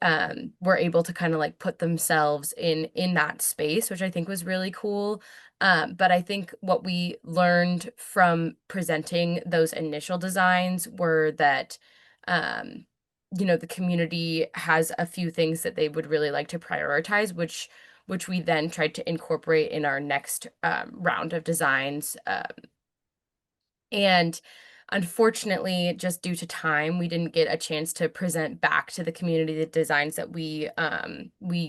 were able to kind of like put themselves in that space, which I think was really cool. But I think what we learned from presenting those initial designs were that you know, the community has a few things that they would really like to prioritize, which we then tried to incorporate in our next round of designs. And unfortunately, just due to time, we didn't get a chance to present back to the community the designs that we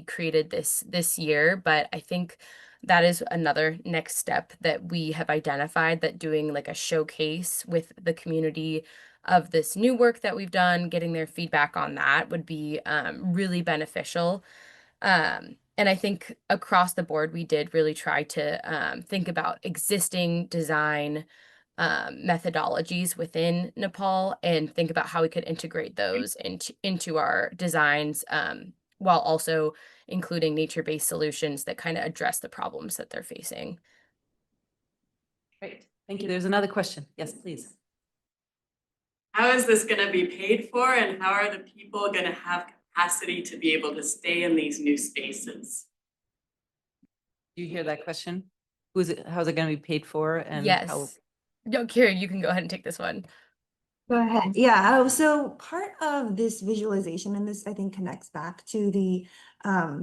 created this year. But I think that is another next step that we have identified, that doing like a showcase with the community of this new work that we've done, getting their feedback on that would be really beneficial. And I think across the board, we did really try to think about existing design methodologies within Nepal and think about how we could integrate those into our designs, while also including nature-based solutions that kind of address the problems that they're facing. great, thank you. There's another question. Yes, please. How is this going to be paid for, and how are the people going to have capacity to be able to stay in these new spaces? Do you hear that question? How's it going to be paid for, and Yes. how? No, Kira, you can go ahead and take this one. Go ahead. Yeah, so part of this visualization, and this I think connects back to the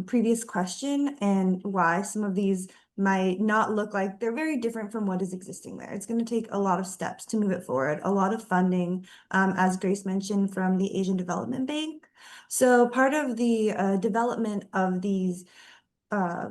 previous question and why some of these might not look like they're very different from what is existing there. It's going to take a lot of steps to move it forward, a lot of funding, as Grace mentioned, from the Asian Development Bank. So part of the development of these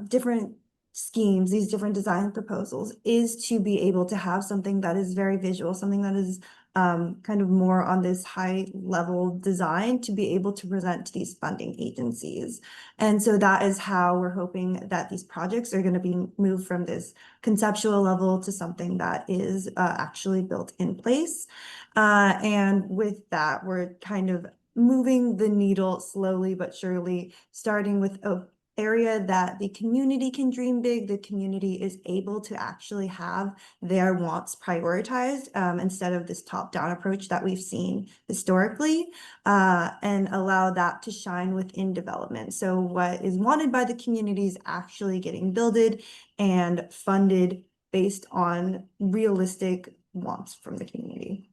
different schemes, these different design proposals, is to be able to have something that is very visual, something that is kind of more on this high level design to be able to present to these funding agencies. And so that is how we're hoping that these projects are going to be moved from this conceptual level to something that is actually built in place. And with that, we're kind of moving the needle slowly but surely, starting with a area that the community can dream big, the community is able to actually have their wants prioritized, instead of this top-down approach that we've seen historically, and allow that to shine within development. So what is wanted by the community is actually getting builded and funded based on realistic wants from the community.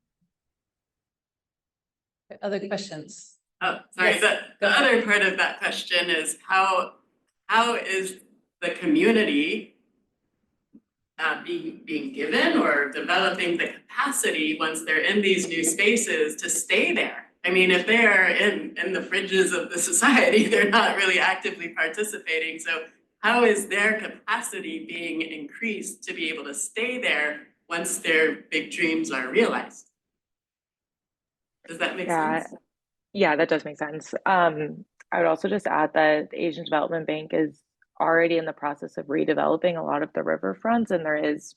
Other questions? Oh, sorry, Yes, the go ahead. other part of that question is how is the community being given or developing the capacity once they're in these new spaces to stay there? I mean, if they're in the fringes of the society, they're not really actively participating. So how is their capacity being increased to be able to stay there once their big dreams are realized? Does that make sense? Yeah, that does make sense. I would also just add that the Asian Development Bank is already in the process of redeveloping a lot of the riverfronts, and there is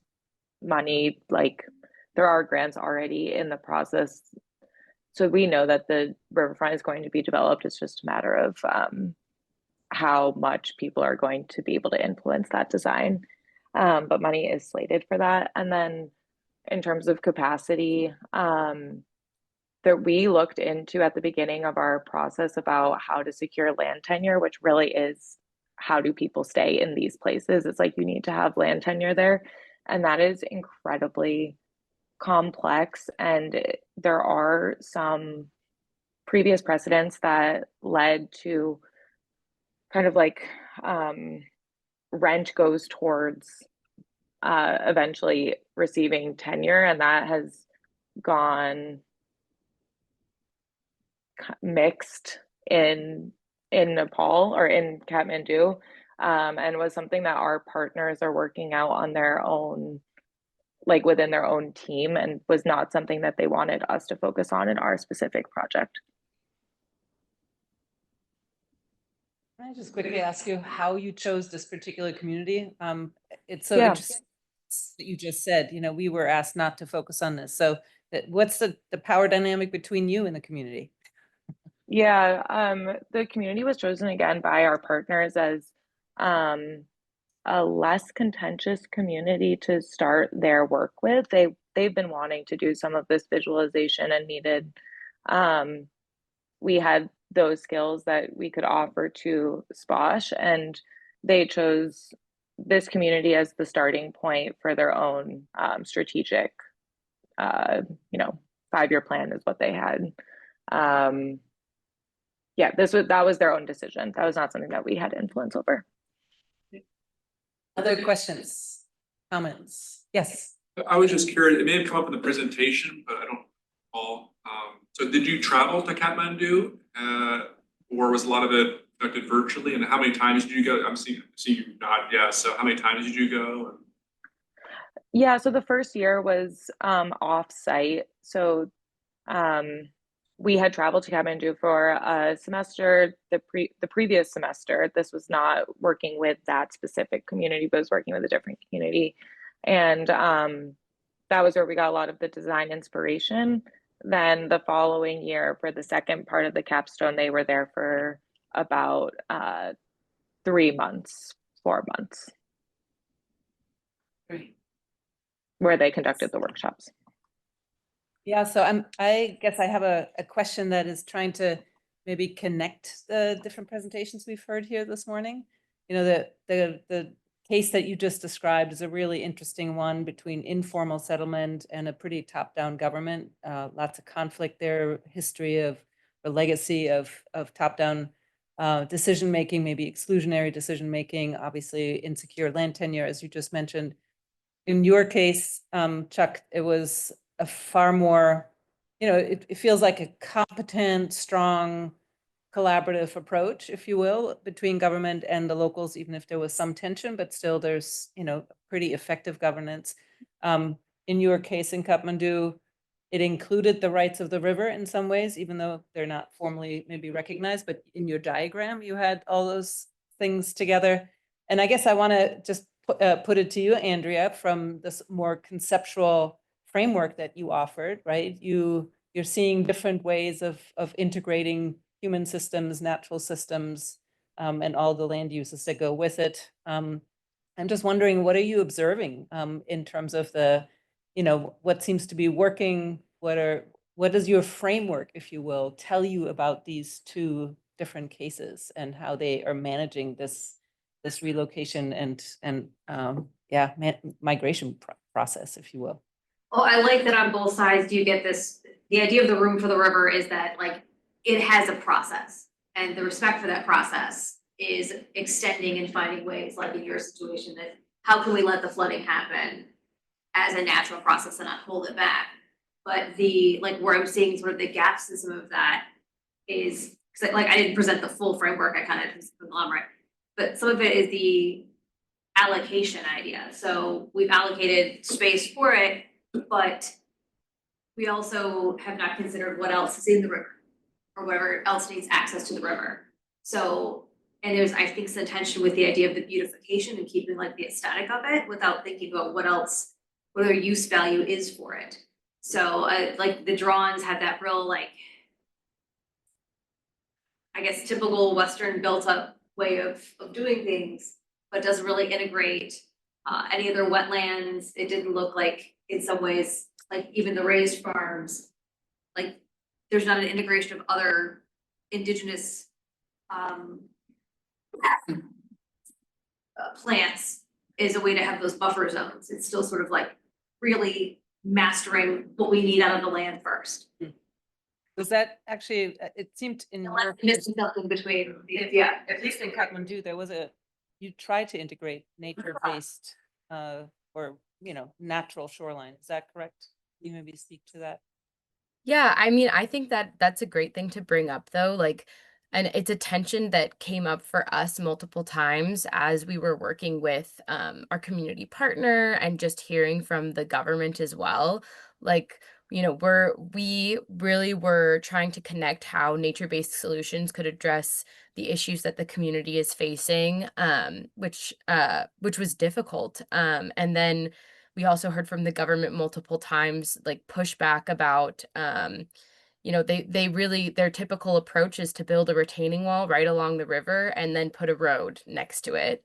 money, like there are grants already in the process. So we know that the riverfront is going to be developed. It's just a matter of how much people are going to be able to influence that design. But money is slated for that. And then in terms of capacity, that we looked into at the beginning of our process about how to secure land tenure, which really is how do people stay in these places. It's like you need to have land tenure there. And that is incredibly complex. And there are some previous precedents that led to kind of like rent goes towards eventually receiving tenure. And that has gone mixed in Nepal or in Kathmandu, and was something that our partners are working out on their own, like within their own team, and was not something that they wanted us to focus on in our specific project. Can I just quickly ask you how you chose this particular community? It's so Yeah. interesting that you just said, you know, we were asked not to focus on this. So What's the power dynamic between you and the community? Yeah, the community was chosen again by our partners as a less contentious community to start their work with. They've been wanting to do some of this visualization and needed we had those skills that we could offer to SPOSH, and they chose this community as the starting point for their own strategic, 5-year plan is what they had. Yeah, that was their own decision. That was not something that we had influence over. Other questions, comments? Yes. I was just curious, it may have come up in the presentation, but I don't recall. So did you travel to Kathmandu? Or was a lot of it conducted virtually? And how many times did you go? I'm seeing you nod, yeah. So how many times did you go? Yeah, so the first year was off-site. So we had traveled to Kathmandu for a semester, the previous semester. This was not working with that specific community, but was working with a different community. And that was where we got a lot of the design inspiration. Then the following year, for the second part of the capstone, they were there for about 3 months, 4 months. Great. Where they conducted the workshops. Yeah, so I guess I have a question that is trying to maybe connect the different presentations we've heard here this morning. You know, the case that you just described is a really interesting one between informal settlement and a pretty top-down government. Lots of conflict there, history of or legacy of top-down decision-making, maybe exclusionary decision-making, obviously insecure land tenure, as you just mentioned. In your case, Chuck, it was a far more, it feels like a competent, strong, collaborative approach, if you will, between government and the locals, even if there was some tension, but still there's, pretty effective governance. In your case in Kathmandu, it included the rights of the river in some ways, even though they're not formally maybe recognized, but in your diagram, you had all those things together. And I guess I want to just put it to you, Andrea, from this more conceptual framework that you offered, right? You're seeing different ways of integrating human systems, natural systems, and all the land uses that go with it. I'm just wondering, what are you observing in terms of the, what seems to be working? What does your framework, if you will, tell you about these two different cases and how they are managing this relocation and migration process, if you will? Well, I like that on both sides you get this, the idea of the room for the river is that it has a process, and the respect for that process is extending and finding ways, like in your situation, that how can we let the flooding happen as a natural process and not hold it back? But where I'm seeing sort of the gaps in some of that is, because I didn't present the full framework, I kind of just conglomerate, but some of it is the allocation idea. So we've allocated space for it, but we also have not considered what else is in the river or whatever else needs access to the river. So, and there's, I think, some tension with the idea of the beautification and keeping the aesthetic of it without thinking about what their use value is for it. So the drawings have that real, I guess, typical Western built up way of doing things, but doesn't really integrate any other wetlands. It didn't look like, in some ways, even the raised farms, there's not an integration of other indigenous plants is a way to have those buffer zones. It's still sort of really mastering what we need out of the land first. Was that actually, it seemed in your missing something between, yeah. At least in Kathmandu, you tried to integrate nature-based or, natural shoreline. Is that correct? Can you maybe speak to that? Yeah, I mean, I think that that's a great thing to bring up, though. And it's a tension that came up for us multiple times as we were working with our community partner and just hearing from the government as well. We really were trying to connect how nature-based solutions could address the issues that the community is facing, which was difficult. And then We also heard from the government multiple times, like pushback about, you know, they really, their typical approach is to build a retaining wall right along the river and then put a road next to it.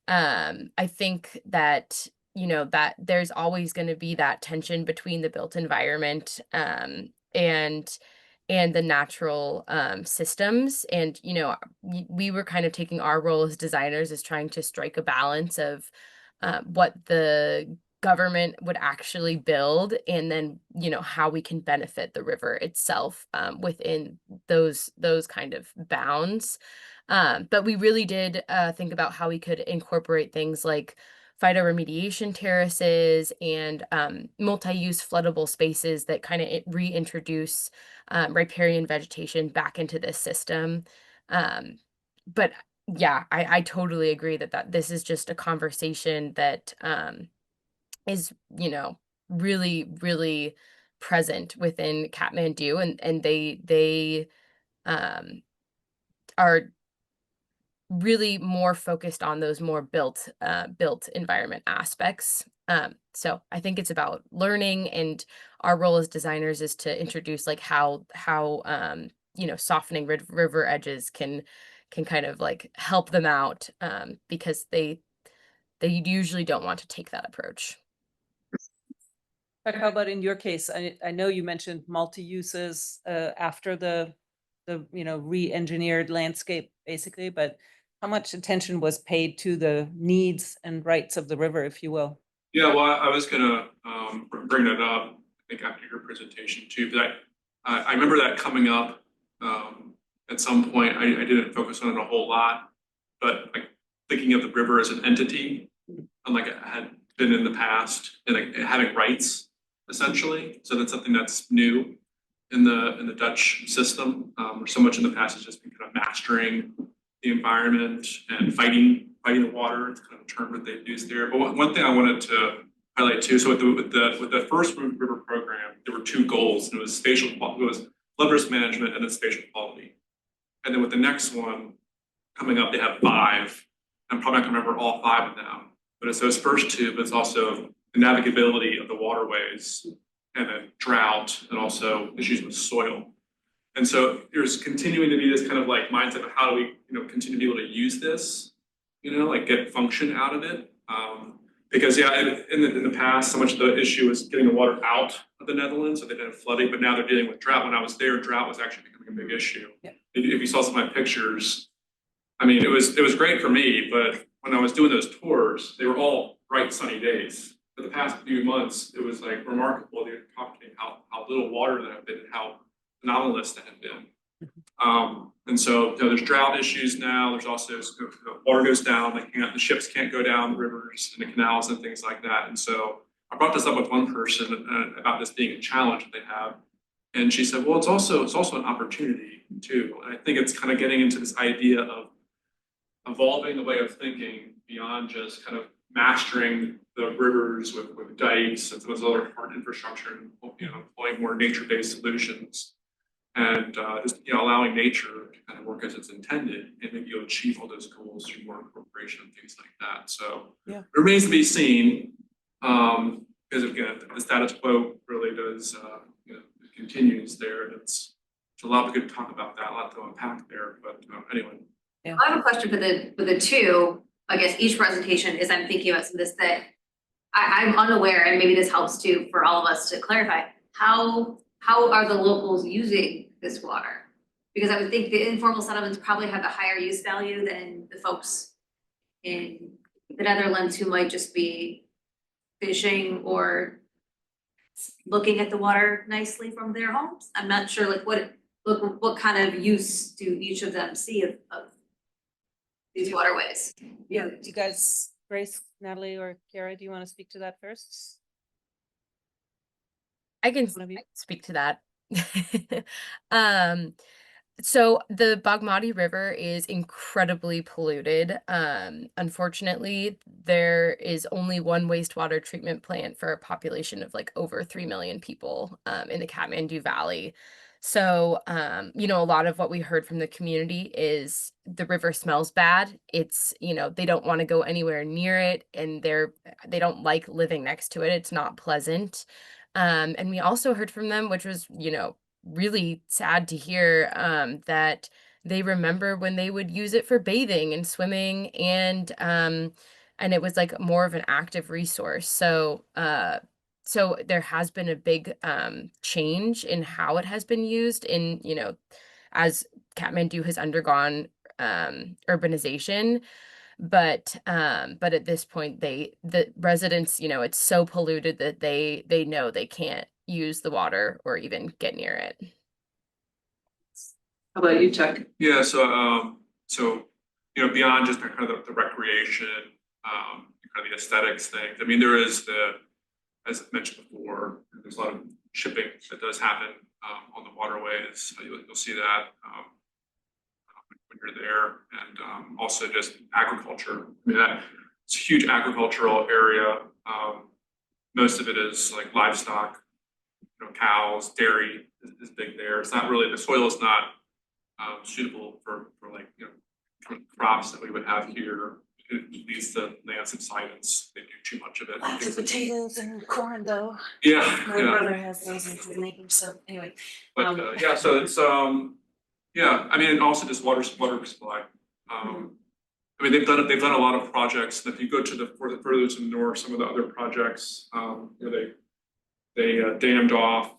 I think that, you know, that there's always going to be that tension between the built environment and the natural systems. And, you know, we were kind of taking our role as designers as trying to strike a balance of what the government would actually build, and then, you know, how we can benefit the river itself within those kind of bounds. But we really did think about how we could incorporate things like phytoremediation terraces and multi-use floodable spaces that kind of reintroduce riparian vegetation back into this system. But yeah, I totally agree that this is just a conversation that is, you know, really, really present within Kathmandu, and they are really more focused on those more built environment aspects. So I think it's about learning, and our role as designers is to introduce like how you know, softening river edges can kind of like help them out, because they usually don't want to take that approach. But how about in your case? I know you mentioned multi-uses after the you know, re-engineered landscape basically, but how much attention was paid to the needs and rights of the river, if you will? Yeah, well, I was gonna bring that up, I think after your presentation too, but I remember that coming up at some point. I didn't focus on it a whole lot, but like thinking of the river as an entity, unlike it had been in the past, and like having rights essentially. So that's something that's new in the Dutch system, where so much in the past has just been kind of mastering the environment and fighting the water. It's kind of a term that they've used there. But one thing I wanted to highlight too. So with the first river program, there were two goals. And it was flood risk management and then spatial quality. And then with the next one coming up, they have 5. I'm probably not gonna remember all 5 of them, but it's those first 2, but it's also the navigability of the waterways, and then drought, and also issues with soil. And so there's continuing to be this kind of like mindset of how do we, you know, continue to be able to use this, you know, like get function out of it. Because yeah, in the past, so much of the issue was getting the water out of the Netherlands, so they didn't have flooding, but now they're dealing with drought. When I was there, drought was actually becoming a big issue. Yeah. If you saw some of my pictures, I mean, it was great for me, but when I was doing those tours, they were all bright sunny days. For the past few months, it was like remarkable. They were talking how little water there had been, how anomalous that had been. And so, you know, there's drought issues now. There's also water goes down, the ships can't go down the rivers and the canals and things like that. And so I brought this up with one person about this being a challenge that they have. And she said, well, it's also an opportunity too. And I think it's kind of getting into this idea of evolving a way of thinking beyond just kind of mastering the rivers with dikes and some of those other hard infrastructure, and, you know, employing more nature-based solutions, and just, you know, allowing nature to kind of work as it's intended, and maybe you'll achieve all those goals through more incorporation and things like that. So yeah, it remains to be seen, because again, the status quo really does, you know, it continues there. It's a lot we could talk about that, a lot to unpack there, but anyway. yeah. I have a question for the 2, I guess each presentation, is I'm thinking about some of this that I'm unaware, and maybe this helps too for all of us to clarify, how are the locals using this water? Because I would think the informal settlements probably have a higher use value than the folks in the Netherlands who might just be fishing or looking at the water nicely from their homes. I'm not sure like what kind of use do each of them see of these waterways? Yeah, do you guys, Grace, Natalie, or Kiara, do you want to speak to that first? I can One of you? speak to that. So the Bagmati River is incredibly polluted. Unfortunately, there is only one wastewater treatment plant for a population of like over 3 million people in the Kathmandu Valley. So, you know, a lot of what we heard from the community is the river smells bad. It's, you know, they don't want to go anywhere near it, and they don't like living next to it. It's not pleasant. And we also heard from them, which was, you know, really sad to hear, that they remember when they would use it for bathing and swimming, and it was like more of an active resource. So there has been a big change in how it has been used in, you know, as Kathmandu has undergone urbanization. But at this point, the residents, you know, it's so polluted that they know they can't use the water or even get near it. How about you, Chuck? Yeah, so you know, beyond just kind of the recreation, kind of the aesthetics things. I mean, there is as I mentioned before, there's a lot of shipping that does happen on the waterways. You'll see that when you're there, and also just agriculture. I mean, it's a huge agricultural area. Most of it is like livestock, you know, cows, dairy is big there. It's not really, the soil is not suitable for like, you know, kind of crops that we would have here. It leads to land subsidence. They do too much of it. Lots of potatoes and corn, though. Yeah, My yeah. brother has those in his neighbor, so anyway. But yeah, so it's yeah. I mean, and also just water supply. I mean, they've done a lot of projects. And if you go to the further to the north, some of the other projects, you know, they dammed off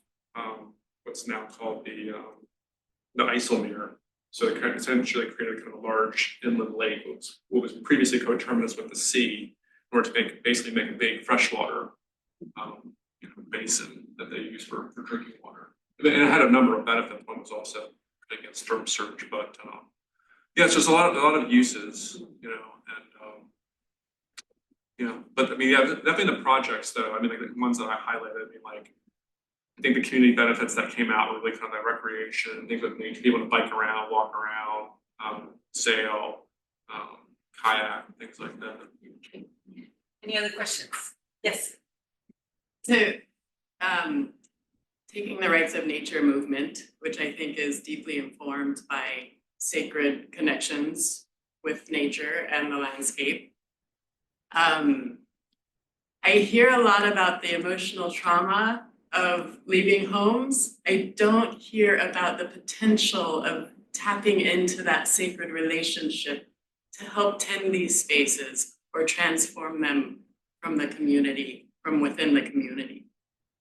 what's now called the IJsselmeer. So they essentially created kind of a large inland lake, what was previously coterminous with the sea, in order to basically make a big freshwater you know, basin that they use for drinking water. And it had a number of benefits. One was also against storm surge, but yeah, it's just a lot of uses, you know, and you know, but I mean, yeah, definitely the projects though. I mean, like the ones that I highlighted. I mean, like, I think the community benefits that came out were really kind of that recreation, things that make people to bike around, walk around, sail, kayak, things like that. Any other questions? Yes. So, taking the rights of nature movement, which I think is deeply informed by sacred connections with nature and the landscape. I hear a lot about the emotional trauma of leaving homes. I don't hear about the potential of tapping into that sacred relationship to help tend these spaces or transform them from the community, from within the community,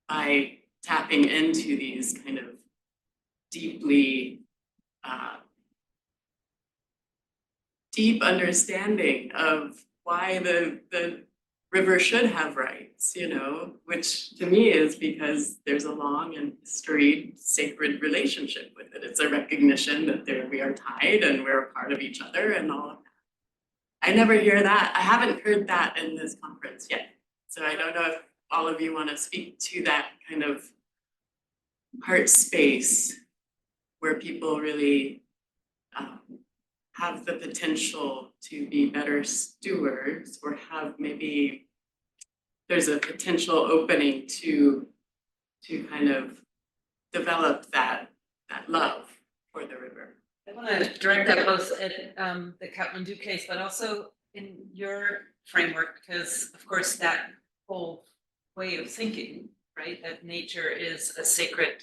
by tapping into these kind of deeply deep understanding of why the river should have rights, you know, which to me is because there's a long and storied sacred relationship with it. It's a recognition that we are tied and we're a part of each other and all of that. I never hear that. I haven't heard that in this conference yet. So I don't know if all of you want to speak to that kind of heart space where people really have the potential to be better stewards, or have maybe there's a potential opening to kind of develop that love for the river. I want to direct that both at the Kathmandu case, but also in your framework, because of course that whole way of thinking, right, that nature is a sacred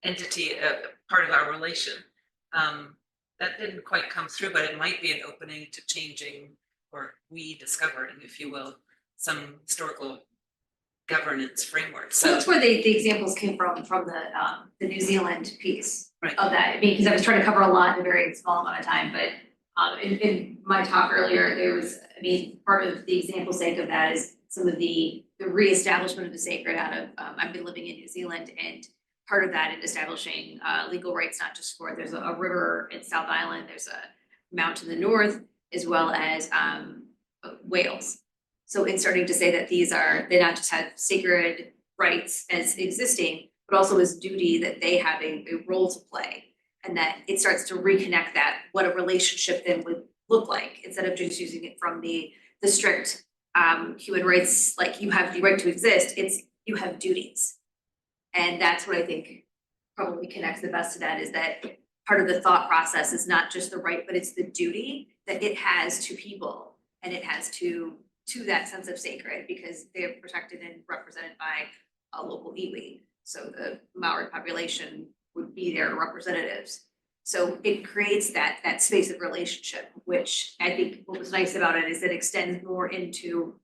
entity, a part of our relation. That didn't quite come through, but it might be an opening to changing, or rediscovering, if you will, some historical governance framework. So that's where the examples came from the New Zealand piece Right. of that. I mean, because I was trying to cover a lot in a very small amount of time, but in my talk earlier, there was, I mean, part of the example sake of that is some of the reestablishment of the sacred out of, I've been living in New Zealand, and part of that in establishing legal rights, not just for, there's a river in South Island, there's a mountain in the north, as well as whales. So in starting to say that they not just have sacred rights as existing, but also as duty that they have a role to play. And that it starts to reconnect that, what a relationship then would look like, instead of just using it from the strict human rights, like you have the right to exist, it's you have duties. And that's what I think probably connects the best to that, is that part of the thought process is not just the right, but it's the duty that it has to people, and it has to that sense of sacred, because they're protected and represented by a local iwi. So the Maori population would be their representatives. So it creates that space of relationship, which I think what was nice about it is it extends more into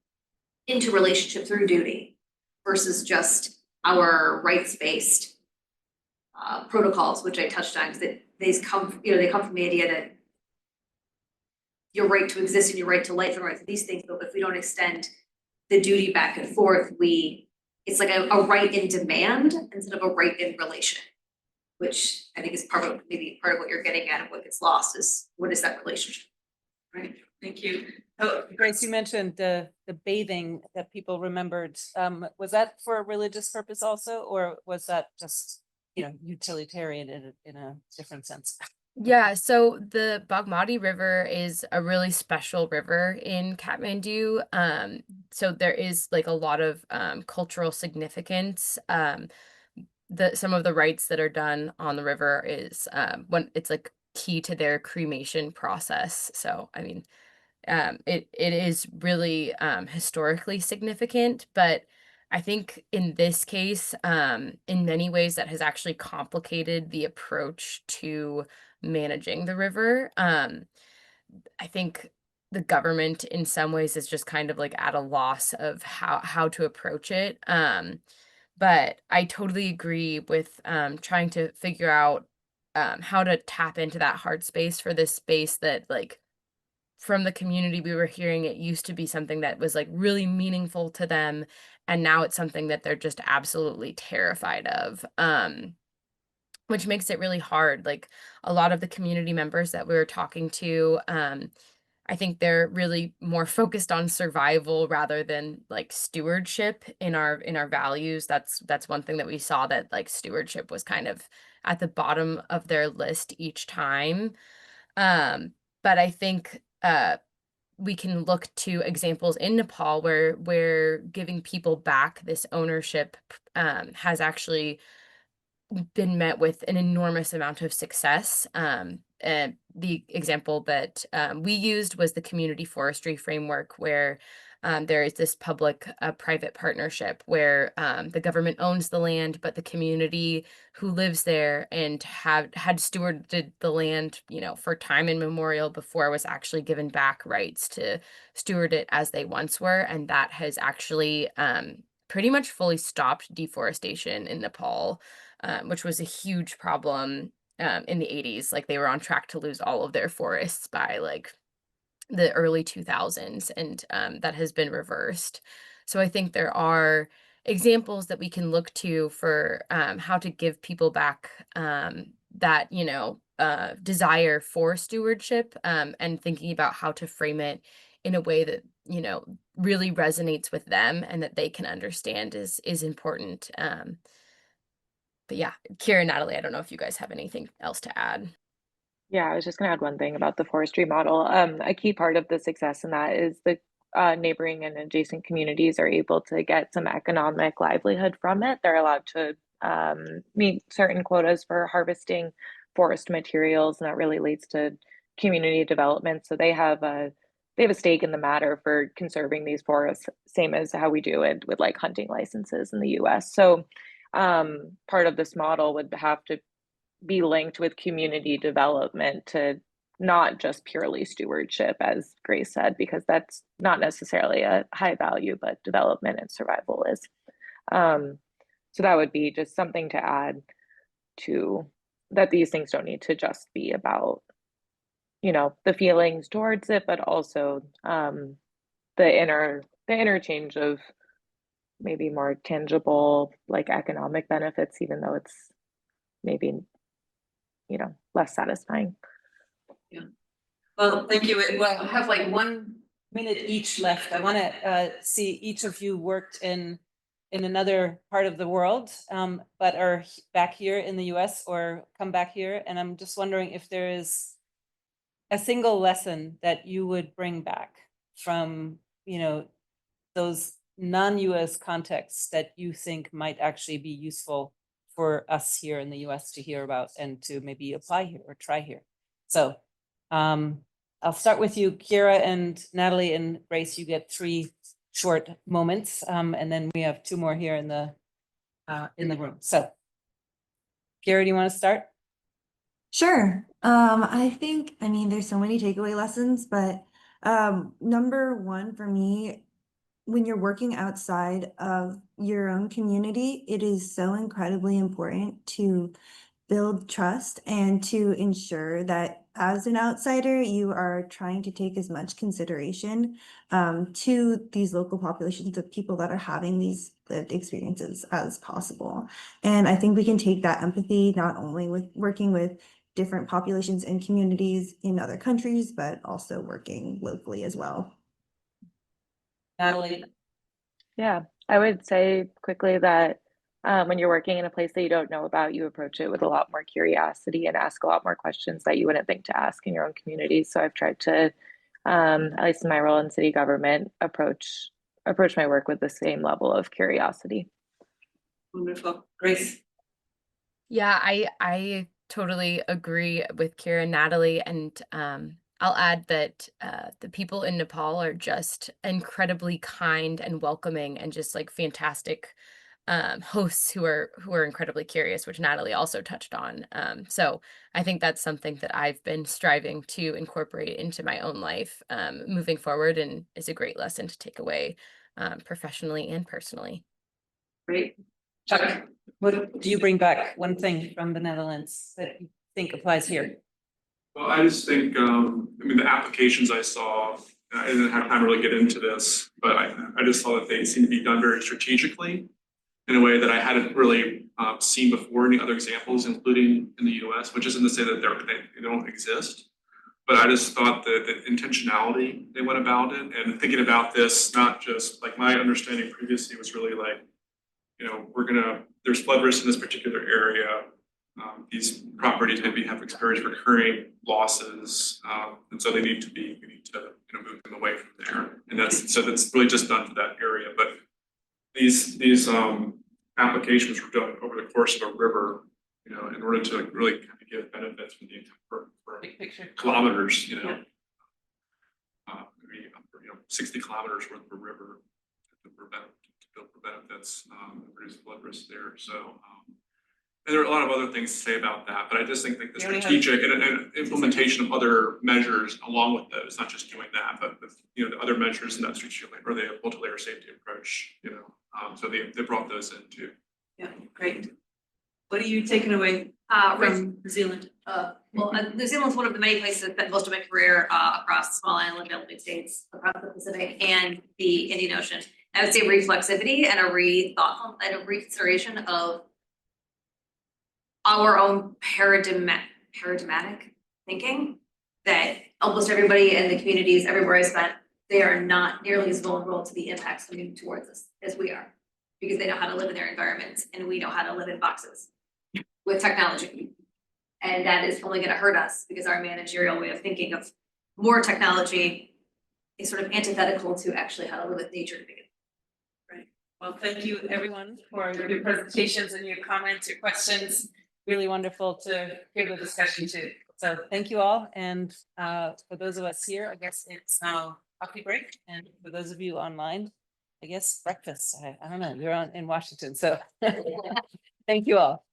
relationship through duty versus just our rights-based protocols, which I touched on, because they come from the idea that your right to exist and your right to life and right to these things, but if we don't extend the duty back and forth, it's like a right in demand instead of a right in relation, which I think is maybe part of what you're getting at, and what gets lost is what is that relationship? Right, thank you. Oh, Grace, you mentioned the bathing that people remembered. Was that for a religious purpose also, or was that just, utilitarian in a different sense? Yeah, so the Bagmati River is a really special river in Kathmandu. So there is like a lot of cultural significance. Some of the rites that are done on the river is when it's like key to their cremation process. So I mean, it is really historically significant, but I think in this case, in many ways, that has actually complicated the approach to managing the river. I think the government in some ways is just kind of like at a loss of how to approach it. But I totally agree with trying to figure out how to tap into that heart space for this space that, like, from the community we were hearing, it used to be something that was like really meaningful to them, and now it's something that they're just absolutely terrified of. Which makes it really hard. Like, a lot of the community members that we were talking to, I think they're really more focused on survival rather than like stewardship in our values. That's one thing that we saw, that like stewardship was kind of at the bottom of their list each time. But I think we can look to examples in Nepal where giving people back this ownership has actually been met with an enormous amount of success. And the example that we used was the community forestry framework, where there is this public-private partnership where the government owns the land, but the community who lives there and had stewarded the land, for time immemorial before it was actually given back rights to steward it as they once were. And that has actually pretty much fully stopped deforestation in Nepal, which was a huge problem in the 80s. Like, they were on track to lose all of their forests by like the early 2000s, and that has been reversed. So I think there are examples that we can look to for how to give people back that, desire for stewardship, and thinking about how to frame it in a way that, really resonates with them and that they can understand is important. But yeah, Kira and Natalie, I don't know if you guys have anything else to add. Yeah, I was just going to add one thing about the forestry model. A key part of the success in that is the neighboring and adjacent communities are able to get some economic livelihood from it. They're allowed to meet certain quotas for harvesting forest materials, and that really leads to community development. So they have a stake in the matter for conserving these forests, same as how we do it with like hunting licenses in the US. So part of this model would have to be linked with community development to not just purely stewardship, as Grace said, because that's not necessarily a high value, but development and survival is. So that would be just something to add to that. These things don't need to just be about, the feelings towards it, but also the interchange of maybe more tangible, like economic benefits, even though it's maybe less satisfying. Yeah. Well, thank you. Well, I have like 1 minute each left. I want to see each of you worked in another part of the world, but are back here in the US or come back here. And I'm just wondering if there is a single lesson that you would bring back from, those non-US contexts that you think might actually be useful for us here in the US to hear about and to maybe apply here or try here. So I'll start with you, Kira and Natalie, and Grace, you get 3 short moments. And then we have 2 more here in the room. So Kira, do you want to start? Sure. I mean, there's so many takeaway lessons, but number 1 for me, when you're working outside of your own community, it is so incredibly important to build trust and to ensure that as an outsider, you are trying to take as much consideration to these local populations of people that are having these lived experiences as possible. And I think we can take that empathy not only with working with different populations and communities in other countries, but also working locally as well. Natalie? Yeah, I would say quickly that when you're working in a place that you don't know about, you approach it with a lot more curiosity and ask a lot more questions that you wouldn't think to ask in your own community. So I've tried to, at least in my role in city government, approach my work with the same level of curiosity. Wonderful. Grace? Yeah, I totally agree with Kira and Natalie, and I'll add that the people in Nepal are just incredibly kind and welcoming and just like fantastic hosts who are incredibly curious, which Natalie also touched on. So I think that's something that I've been striving to incorporate into my own life moving forward, and is a great lesson to take away professionally and personally. Great. Chuck, what do you bring back, one thing from the Netherlands that you think applies here? Well, I just think, I mean, the applications I saw, I didn't have time to really get into this, but I just saw that they seem to be done very strategically in a way that I hadn't really seen before any other examples, including in the US, which isn't to say that they don't exist. But I just thought that the intentionality they went about it, and thinking about this, not just like my understanding previously was really like, you know, there's flood risk in this particular area. These properties maybe have experienced recurring losses, and so we need to move them away from there. And that's really just done for that area. But these applications were done over the course of a river, you know, in order to really kind of give benefits for Big picture. kilometers, you know, maybe 60 kilometers worth of a river to build for benefits, and reduce flood risk there. So, and there are a lot of other things to say about that, but I just think the strategic and implementation of other measures along with those, not just doing that, but the other measures in that strategic or the multi-layer safety approach, so they brought those in too. Yeah, great. What are you taking away from New Zealand? Well, New Zealand's one of the many places I've spent most of my career across small island developing states, across the Pacific and the Indian Ocean. I would say reflexivity and a re-thoughtful and a reconsideration of our own paradigmatic thinking, that almost everybody in the communities everywhere I spent, they are not nearly as vulnerable to the impacts coming towards us as we are, because they know how to live in their environments and we know how to live in boxes with technology. And that is only going to hurt us because our managerial way of thinking of more technology is sort of antithetical to actually how to live with nature to begin. Right. Well, thank you everyone for your presentations and your comments, your questions. Really wonderful to hear the discussion too. So thank you all. And for those of us here, I guess it's now coffee break. And for those of you online, I guess breakfast. I don't know, you're in Washington. So thank you all.